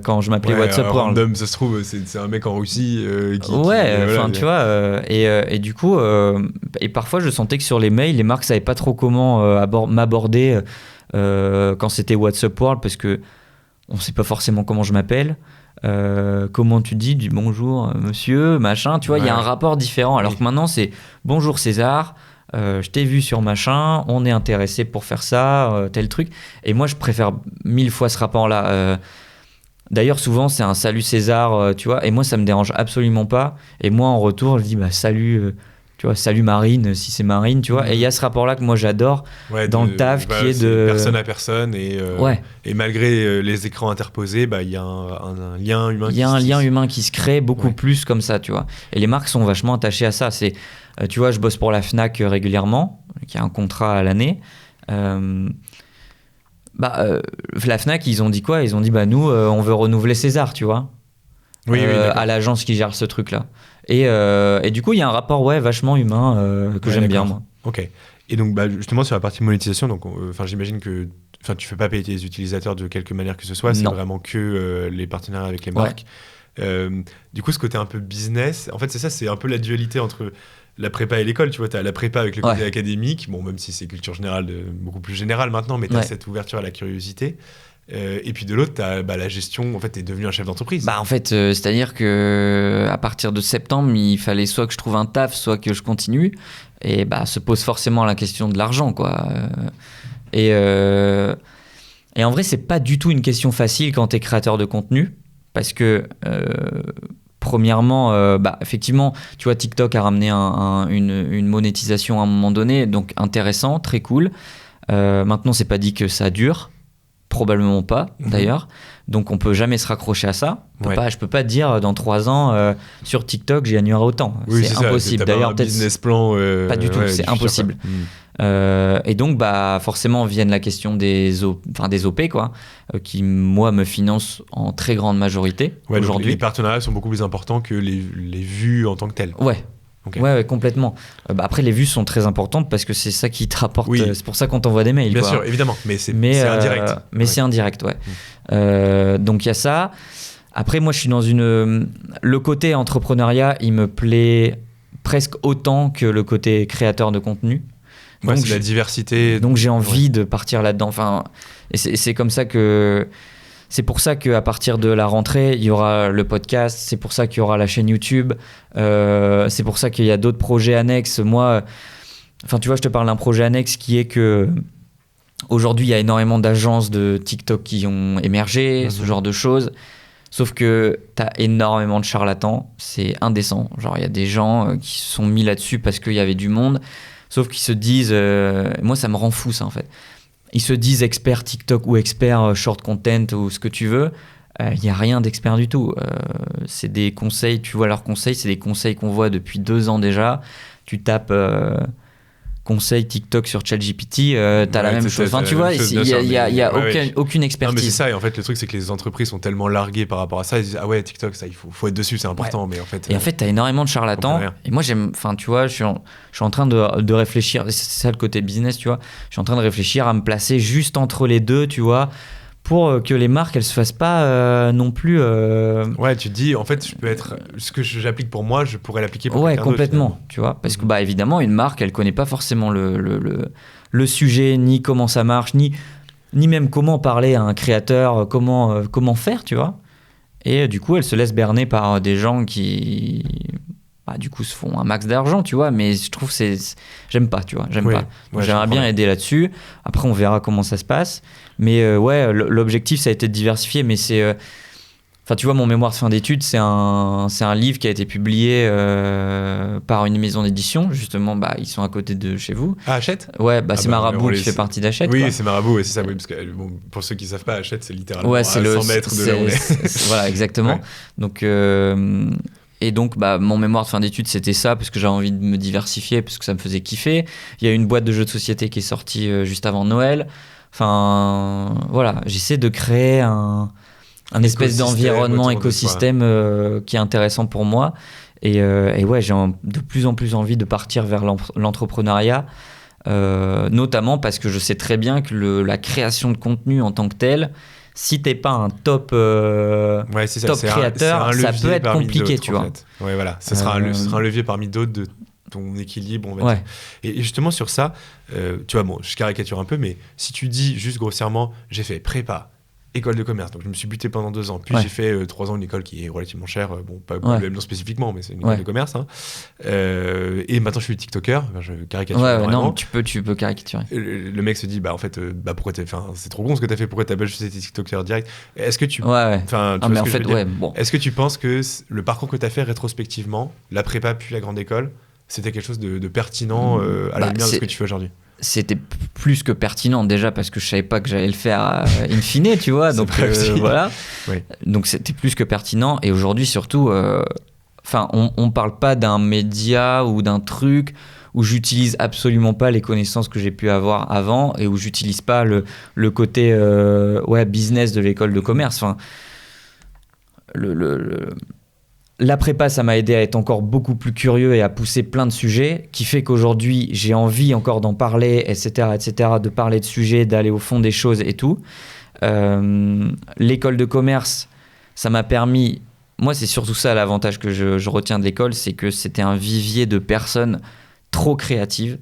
quand je m'appelais What's Up World. Random, ça se trouve, c'est un mec en Russie qui. Tu vois. Et du coup, et parfois je sentais que sur les mails, les marques savaient pas trop comment m'aborder quand c'était What's Up World, parce que on sait pas forcément comment je m'appelle. Comment tu dis du bonjour monsieur, machin, tu vois, il y a un rapport différent. Alors que maintenant, c'est bonjour César. Je t'ai vu sur machin, on est intéressé pour faire ça, tel truc. Et moi, je préfère 1000 fois ce rapport-là. D'ailleurs, souvent, c'est un salut César, tu vois. Et moi, ça me dérange absolument pas. Et moi, en retour, je dis salut tu vois, salut Marine, si c'est Marine, tu vois. Et il y a ce rapport-là que moi j'adore dans le taf, qui est de personne à personne, et malgré les écrans interposés, il y a un lien humain. Il y a un lien humain qui se crée beaucoup plus comme ça, tu vois. Et les marques sont vachement attachées à ça. C'est, tu vois, je bosse pour la Fnac régulièrement, qui a un contrat à l'année. La Fnac, ils ont dit quoi? Ils ont dit, nous, on veut renouveler César, tu vois. À l'agence qui gère ce truc-là. Et du coup, il y a un rapport vachement humain que j'aime bien, moi. Ok. Et donc, justement, sur la partie monétisation, donc, j'imagine que tu fais pas payer tes utilisateurs de quelque manière que ce soit, c'est vraiment que les partenariats avec les marques. Du coup, ce côté un peu business, en fait, c'est ça, c'est un peu la dualité entre la prépa et l'école. Tu vois, tu as la prépa avec le côté académique, même si c'est culture générale, beaucoup plus générale maintenant, mais tu as cette ouverture à la curiosité. Et puis de l'autre, tu as la gestion. En fait, tu es devenu un chef d'entreprise. En fait, c'est-à-dire que à partir de septembre, il fallait soit que je trouve un taf, soit que je continue. Et se pose forcément la question de l'argent, quoi. Et en vrai, c'est pas du tout une question facile quand tu es créateur de contenu. Parce que, premièrement, effectivement, tu vois, TikTok a ramené une monétisation à un moment donné. Donc, intéressant, très cool. Maintenant, c'est pas dit que ça dure. Probablement pas, d'ailleurs. Donc, on peut jamais se raccrocher à ça. Je peux pas dire dans 3 ans, sur TikTok, j'y gagnerai autant. C'est impossible. D'ailleurs, peut-être. Business plan. Pas du tout, c'est impossible. Et donc, forcément, viennent la question des OP, quoi, qui, moi, me financent en très grande majorité aujourd'hui. Les partenariats sont beaucoup plus importants que les vues en tant que telles. Okay. Ouais, complètement. Après, les vues sont très importantes parce que c'est ça qui te rapporte. C'est pour ça qu'on t'envoie des mails. Bien sûr, évidemment. Mais c'est indirect. Mais c'est indirect, donc, il y a ça. Après, moi, je suis dans le côté entrepreneuriat, il me plaît presque autant que le côté créateur de contenu. Donc, c'est la diversité. Donc, j'ai envie de partir là-dedans. Enfin, et c'est comme ça que... C'est pour ça qu'à partir de la rentrée, il y aura le podcast, c'est pour ça qu'il y aura la chaîne YouTube, c'est pour ça qu'il y a d'autres projets annexes. Moi, tu vois, je te parle d'un projet annexe qui est que aujourd'hui, il y a énormément d'agences de TikTok qui ont émergé, ce genre de choses. Sauf que tu as énormément de charlatans, c'est indécent. Genre, il y a des gens qui se sont mis là-dessus parce qu'il y avait du monde, sauf qu'ils se disent... moi, ça me rend fou, ça, en fait. Ils se disent experts TikTok ou experts short content ou ce que tu veux. Il n'y a rien d'expert du tout. C'est des conseils, tu vois leurs conseils, c'est des conseils qu'on voit depuis 2 ans déjà. Tu tapes conseils TikTok sur ChatGPT, t'as la même chose. Tu vois, il n'y a aucune expertise. Non, mais c'est ça, et en fait, le truc, c'est que les entreprises sont tellement larguées par rapport à ça, ils disent, ah ouais, TikTok, ça, il faut être dessus, c'est important. Mais en fait, t'as énormément de charlatans. Et moi, tu vois, je suis en train de réfléchir, c'est ça le côté business, tu vois. Je suis en train de réfléchir à me placer juste entre les deux, tu vois, pour que les marques, elles se fassent pas non plus... Ouais, tu te dis, en fait, je peux être... Ce que j'applique pour moi, je pourrais l'appliquer pour quelqu'un d'autre. Ouais, complètement, tu vois. Parce que, évidemment, une marque, elle connaît pas forcément le sujet, ni comment ça marche, ni même comment parler à un créateur, comment faire, tu vois. Et du coup, elle se laisse berner par des gens qui... du coup, se font un max d'argent, tu vois, mais je trouve j'aime pas, tu vois, j'aimerais bien aider là-dessus. Après, on verra comment ça se passe. Mais l'objectif, ça a été de diversifier, mais c'est... tu vois, mon mémoire de fin d'études, c'est un livre qui a été publié par une maison d'édition, justement, ils sont à côté de chez vous. Ah, Hachette ? Ouais, c'est Marabout qui fait partie d'Hachette. Oui, quoi. C'est Marabout, c'est ça, oui, parce que pour ceux qui savent pas, Hachette, c'est littéralement à 100 mètres de là où on est. Voilà, exactement. Ouais. Donc... Et donc, mon mémoire de fin d'études, c'était ça, parce que j'avais envie de me diversifier, parce que ça me faisait kiffer. Il y a une boîte de jeux de société qui est sortie juste avant Noël. Enfin, voilà, j'essaie de créer un espèce d'environnement, écosystème qui est intéressant pour moi. Et j'ai de plus en plus envie de partir vers l'entrepreneuriat, notamment parce que je sais très bien que la création de contenu en tant que telle, si t'es pas un top créateur, ça peut être compliqué, tu vois. En fait. Ouais, voilà. Ce sera un levier parmi d'autres de ton équilibre, on va dire. Et justement sur ça, tu vois, je caricature un peu, mais si tu dis juste grossièrement, j'ai fait prépa, école de commerce, donc je me suis buté pendant 2 ans, puis j'ai fait 3 ans une école qui est relativement chère, pas le même nom spécifiquement, mais c'est une école de commerce, et maintenant je suis TikToker, je caricature vraiment. Non, tu peux caricaturer. Le mec se dit, en fait, pourquoi c'est trop bon ce que t'as fait, pourquoi t'as pas juste été TikToker direct. Est-ce que tu... mais en fait, Est-ce que tu penses que le parcours que t'as fait rétrospectivement, la prépa puis la grande école, c'était quelque chose de pertinent à la lumière de ce que tu fais aujourd'hui? C'était plus que pertinent déjà parce que je savais pas que j'allais le faire in fine, tu vois. Donc voilà. Oui. Donc c'était plus que pertinent. Et aujourd'hui surtout, on parle pas d'un média ou d'un truc où j'utilise absolument pas les connaissances que j'ai pu avoir avant et où j'utilise pas le côté business de l'école de commerce. Enfin, la prépa, ça m'a aidé à être encore beaucoup plus curieux et à pousser plein de sujets, qui fait qu'aujourd'hui, j'ai envie encore d'en parler, etc., de parler de sujets, d'aller au fond des choses et tout. L'école de commerce, ça m'a permis... Moi, c'est surtout ça l'avantage que je retiens de l'école, c'est que c'était un vivier de personnes trop créatives,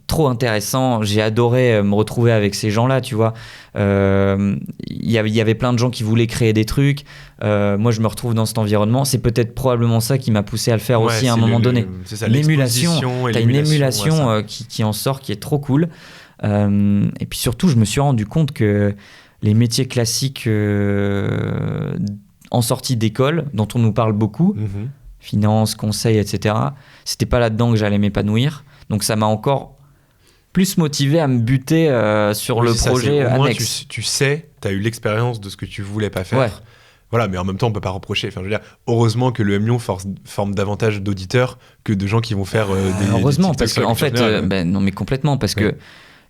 trop intéressant. J'ai adoré me retrouver avec ces gens-là, tu vois. Il y avait plein de gens qui voulaient créer des trucs. Moi, je me retrouve dans cet environnement. C'est peut-être probablement ça qui m'a poussé à le faire aussi à un moment donné. C'est ça, l'émulation. T'as une émulation qui en sort, qui est trop cool. Et puis surtout, je me suis rendu compte que les métiers classiques en sortie d'école, dont on nous parle beaucoup, finance, conseil, etc., c'était pas là-dedans que j'allais m'épanouir. Donc ça m'a encore plus motivé à me buter sur le projet annexe. Tu sais, tu as eu l'expérience de ce que tu voulais pas faire. Ouais. Voilà, mais en même temps, on peut pas reprocher. Enfin, je veux dire, heureusement que le M Lyon forme davantage d'auditeurs que de gens qui vont faire heureusement, parce qu'en fait, non, mais complètement, parce que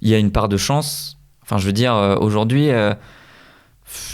il y a une part de chance. Enfin, je veux dire, aujourd'hui...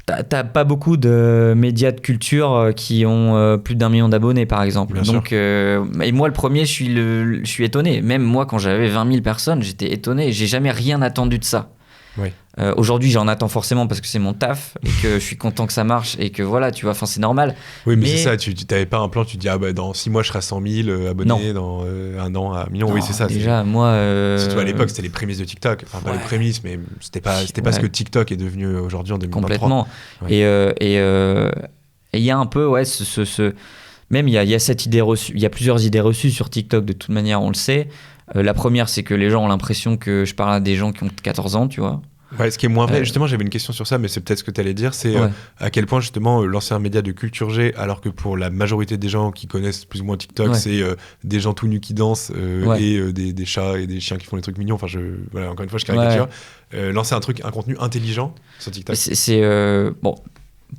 T'as pas beaucoup de médias de culture qui ont plus d'1 million d'abonnés, par exemple. Bien Donc, et moi, le premier, je suis étonné. Même moi, quand j'avais 20 000 personnes, j'étais étonné. J'ai jamais rien attendu de ça. Oui. Aujourd'hui, j'en attends forcément parce que c'est mon taf et que je suis content que ça marche et que voilà, tu vois, c'est normal. Oui, mais c'est ça, tu n'avais pas un plan, tu te dis, dans 6 mois, je serai à 100 000 abonnés, dans 1 an à 1 million. Non, oui, c'est ça. Déjà, moi. Surtout à l'époque, c'était les prémices de TikTok. Enfin, pas les prémices, mais c'était pas ce que TikTok est devenu aujourd'hui en 2023. Complètement. Ouais. Et il y a un peu, même il y a cette idée reçue, il y a plusieurs idées reçues sur TikTok, de toute manière, on le sait. La première, c'est que les gens ont l'impression que je parle à des gens qui ont 14 ans, tu vois. Ouais, ce qui est moins vrai, justement, j'avais une question sur ça, mais c'est peut-être ce que tu allais dire, c'est à quel point justement lancer un média de culture G, alors que pour la majorité des gens qui connaissent plus ou moins TikTok, c'est des gens tout nus qui dansent et des chats et des chiens qui font des trucs mignons. Enfin, voilà, encore une fois, je caricature. Lancer un contenu intelligent sur TikTok. Bon.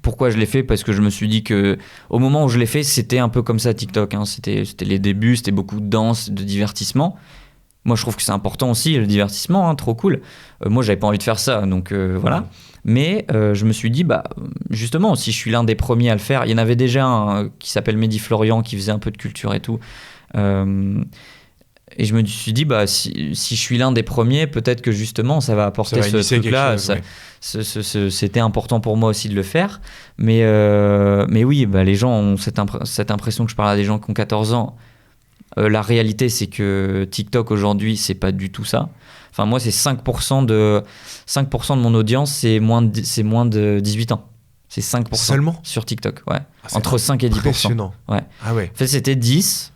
Pourquoi je l'ai fait? Parce que je me suis dit que au moment où je l'ai fait, c'était un peu comme ça TikTok. Hein. C'était les débuts, c'était beaucoup de danse, de divertissement. Moi, je trouve que c'est important aussi, le divertissement, trop cool. Moi, j'avais pas envie de faire ça, donc voilà. Mais je me suis dit, justement, si je suis l'un des premiers à le faire, il y en avait déjà un qui s'appelle Mehdi Florian, qui faisait un peu de culture et tout. Et je me suis dit, si je suis l'un des premiers, peut-être que justement, ça va apporter ce truc-là. C'était important pour moi aussi de le faire. Mais oui, les gens ont cette impression que je parle à des gens qui ont 14 ans. La réalité, c'est que TikTok aujourd'hui, c'est pas du tout ça. Enfin, moi, c'est 5% de mon audience, c'est moins de 18 ans. C'est 5% seulement sur TikTok, ouais. Entre 5 et 10%. Impressionnant. Ouais. Ah ouais. En fait, c'était 10.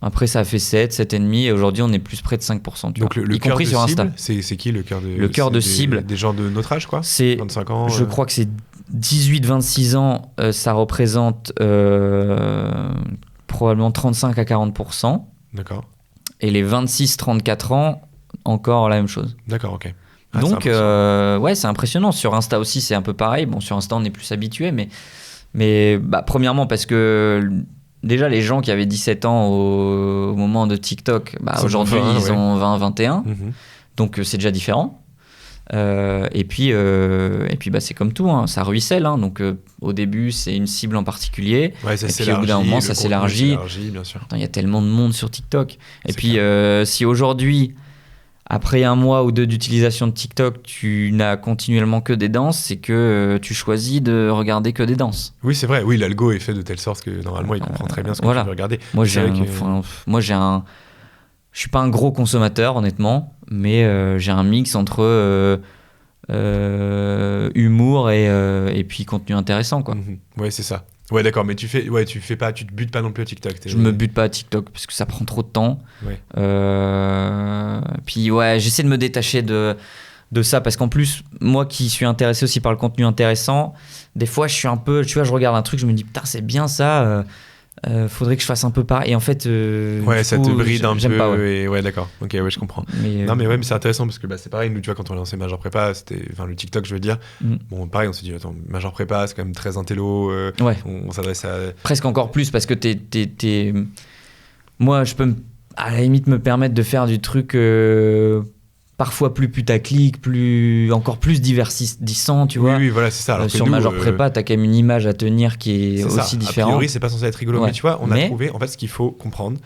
Après, ça a fait 7, 7,5. Et aujourd'hui, on est plus près de 5%. Donc, y compris sur Insta. C'est qui le cœur de cible? Le cœur de cible. Des gens de notre âge, quoi? 25 ans. Je crois que c'est 18-26 ans. Ça représente probablement 35 à 40%. D'accord. Et les 26-34 ans, encore la même chose. D'accord, ok. Donc, c'est impressionnant. Sur Insta aussi, c'est un peu pareil. Bon, sur Insta, on est plus habitué, mais premièrement, parce que déjà, les gens qui avaient 17 ans au moment de TikTok, aujourd'hui, ils ont 20-21. Donc, c'est déjà différent. Et puis c'est comme tout, hein, ça ruisselle. Hein, donc, au début, c'est une cible en particulier. Ouais, et puis, au bout d'un moment, ça s'élargit. Bien sûr. Il y a tellement de monde sur TikTok. Et puis, si aujourd'hui, après 1 mois ou 2 d'utilisation de TikTok, tu n'as continuellement que des danses, c'est que tu choisis de regarder que des danses. Oui, c'est vrai. Oui, l'algo est fait de telle sorte que normalement, il comprend très bien ce que tu veux regarder. Moi, je suis pas un gros consommateur, honnêtement, mais j'ai un mix entre humour et puis contenu intéressant, quoi. Ouais, c'est ça. Ouais, d'accord, mais tu te butes pas non plus à TikTok. Je me bute pas à TikTok parce que ça prend trop de temps. Ouais. Puis j'essaie de me détacher de ça parce qu'en plus, moi qui suis intéressé aussi par le contenu intéressant, des fois je suis un peu, tu vois, je regarde un truc, je me dis putain, c'est bien ça. faudrait que je fasse un peu pareil. Et en fait, ça te bride un peu. Pas, et d'accord. Ok, ouais, je comprends. Non, mais c'est intéressant parce que c'est pareil. Nous, tu vois, quand on a lancé Major Prépa, le TikTok, je veux dire. Bon, pareil, on s'est dit, attends, Major Prépa, c'est quand même très intello. On s'adresse à. Presque encore plus parce que moi, je peux à la limite me permettre de faire du truc parfois plus putaclic, encore plus divertissant, tu vois. Oui, voilà, c'est ça. Alors sur Major Prépa, t'as quand même une image à tenir qui est aussi différente. A priori, c'est pas censé être rigolo, mais tu vois, on a trouvé, en fait, ce qu'il faut comprendre,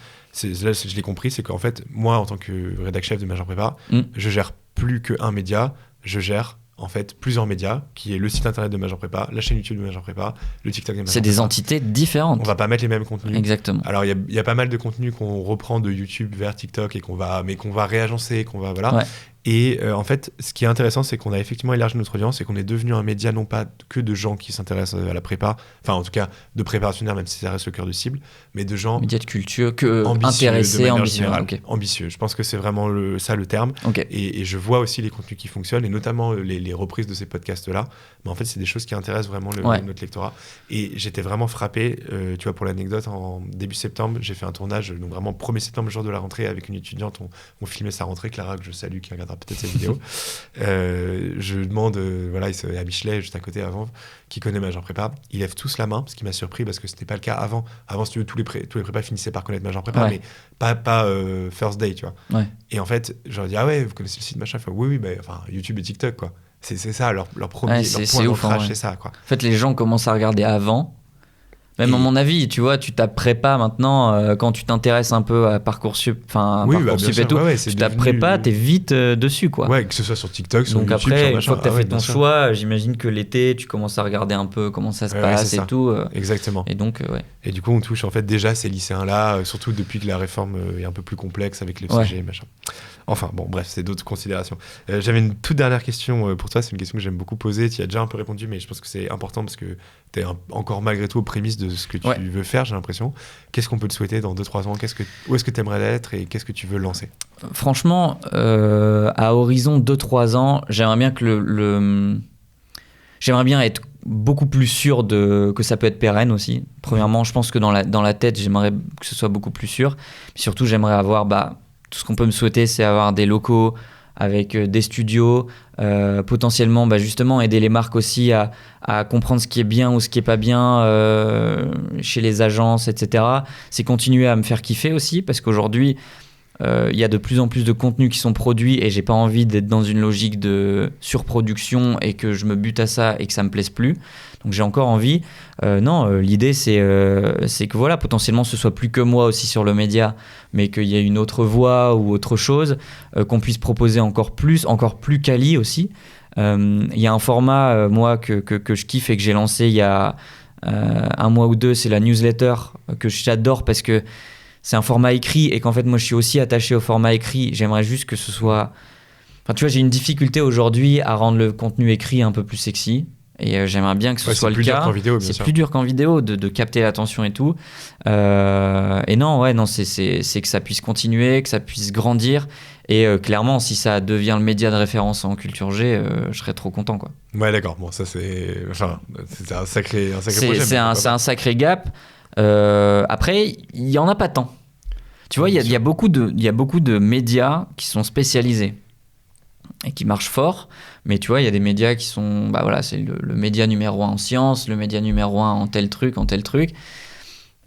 là, je l'ai compris, c'est qu'en fait, moi, en tant que rédac chef de Major Prépa, je gère plus qu'un média, je gère en fait plusieurs médias, qui est le site internet de Major Prépa, la chaîne YouTube de Major Prépa, le TikTok de Major Prépa. C'est des entités différentes. On va pas mettre les mêmes contenus. Exactement. Alors il y a pas mal de contenus qu'on reprend de YouTube vers TikTok et qu'on va réagencer, voilà. Ouais. Et en fait, ce qui est intéressant, c'est qu'on a effectivement élargi notre audience et qu'on est devenu un média non pas que de gens qui s'intéressent à la prépa, enfin en tout cas de préparationnaires, même si ça reste le cœur de cible, mais de gens... Médias de culture, ambitieux, ambitieux. Okay. Ambitieux, je pense que c'est vraiment ça le terme. Okay. Et je vois aussi les contenus qui fonctionnent, et notamment les reprises de ces podcasts-là. Mais en fait, c'est des choses qui intéressent vraiment notre lectorat. Et j'étais vraiment frappé, tu vois, pour l'anecdote, en début septembre, j'ai fait un tournage, donc vraiment 1er septembre, jour de la rentrée, avec une étudiante, on filmait sa rentrée, Clara, que je salue, qui regardera peut-être cette vidéo. Je demande, il y a Michelet juste à côté avant, qui connaît Major Prépa, ils lèvent tous la main, ce qui m'a surpris parce que c'était pas le cas avant. Avant, si tu veux, tous les prépas finissaient par connaître Major Prépa, mais pas first day, tu vois. Ouais. Et en fait, je leur dis, ah ouais, vous connaissez le site machin? Oui, YouTube et TikTok, quoi. C'est ça, leur premier point d'ancrage, c'est ça, quoi. En fait, les gens commencent à regarder avant. Même à mon avis, tu vois, tu tapes prépa maintenant, quand tu t'intéresses un peu à Parcoursup, Parcoursup et tout, tu tapes prépa, t'es vite dessus, quoi. Ouais, que ce soit sur TikTok, sur donc YouTube, après, une fois que t'as fait ton choix, j'imagine que l'été, tu commences à regarder un peu comment ça se passe et tout. Exactement. Et donc, Et du coup, on touche en fait déjà ces lycéens-là, surtout depuis que la réforme est un peu plus complexe avec les FCG et machin. Enfin, bon, bref, c'est d'autres considérations. J'avais une toute dernière question pour toi, c'est une question que j'aime beaucoup poser, tu y as déjà un peu répondu, mais je pense que c'est important parce que t'es encore malgré tout aux prémices de ce que tu veux faire, j'ai l'impression. Qu'est-ce qu'on peut te souhaiter dans 2-3 ans? Où est-ce que tu aimerais être et qu'est-ce que tu veux lancer? Franchement, à horizon 2-3 ans, j'aimerais bien que j'aimerais bien être beaucoup plus sûr que ça peut être pérenne aussi. Premièrement, je pense que dans la tête, j'aimerais que ce soit beaucoup plus sûr. Puis surtout, j'aimerais avoir... tout ce qu'on peut me souhaiter, c'est avoir des locaux avec des studios, potentiellement justement aider les marques aussi à comprendre ce qui est bien ou ce qui est pas bien chez les agences, etc. C'est continuer à me faire kiffer aussi, parce qu'aujourd'hui il y a de plus en plus de contenus qui sont produits et j'ai pas envie d'être dans une logique de surproduction et que je me bute à ça et que ça me plaise plus. Donc j'ai encore envie. L'idée c'est que voilà, potentiellement ce soit plus que moi aussi sur le média, mais qu'il y ait une autre voix ou autre chose, qu'on puisse proposer encore plus quali aussi. Il y a un format moi que je kiffe et que j'ai lancé il y a 1 mois ou 2, c'est la newsletter que j'adore parce que c'est un format écrit et qu'en fait moi je suis aussi attaché au format écrit. J'aimerais juste que ce soit... Enfin tu vois, j'ai une difficulté aujourd'hui à rendre le contenu écrit un peu plus sexy. Et j'aimerais bien que ce soit le cas. C'est plus dur qu'en vidéo, bien sûr. C'est plus dur qu'en vidéo de capter l'attention et tout. C'est que ça puisse continuer, que ça puisse grandir. Et clairement, si ça devient le média de référence en culture G, je serais trop content, quoi. Ouais, d'accord. Bon, ça c'est un sacré projet. C'est un sacré gap. Après, il y en a pas tant. Tu vois, il y a beaucoup de médias qui sont spécialisés et qui marchent fort, mais tu vois, il y a des médias qui sont, c'est le média numéro 1 en sciences, le média numéro 1 en tel truc.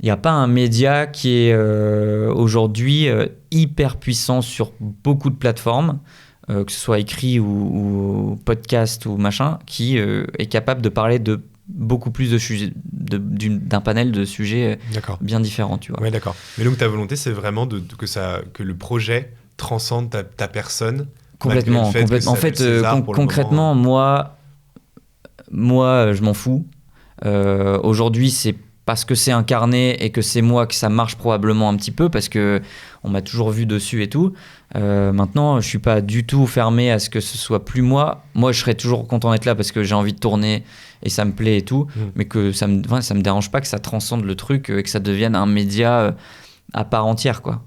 Il n'y a pas un média qui est aujourd'hui hyper puissant sur beaucoup de plateformes, que ce soit écrit ou podcast ou machin, qui est capable de parler de beaucoup plus de sujets, d'un panel de sujets bien différents, tu vois. Ouais, d'accord. Mais donc ta volonté, c'est vraiment que le projet transcende ta personne. Complètement. En fait, concrètement, moi, je m'en fous. Aujourd'hui, c'est parce que c'est incarné et que c'est moi que ça marche probablement un petit peu, parce que on m'a toujours vu dessus et tout. Maintenant, je suis pas du tout fermé à ce que ce soit plus moi. Moi, je serais toujours content d'être là parce que j'ai envie de tourner et ça me plaît et tout. Mais que ça me dérange pas que ça transcende le truc et que ça devienne un média à part entière, quoi.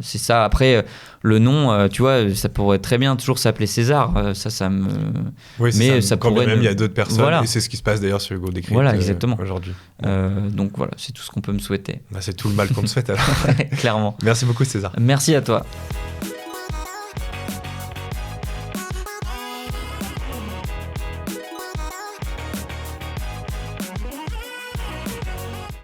C'est ça. Après, le nom, tu vois, ça pourrait très bien toujours s'appeler César. Ça me. Oui, mais ça. ça quand pourrait. Même, il y a d'autres personnes. Voilà. Et c'est ce qui se passe d'ailleurs sur Hugo Décrypte. Voilà, exactement. Aujourd'hui. Donc voilà, c'est tout ce qu'on peut me souhaiter. C'est tout le mal qu'on te souhaite alors. Clairement. Merci beaucoup, César. Merci à toi.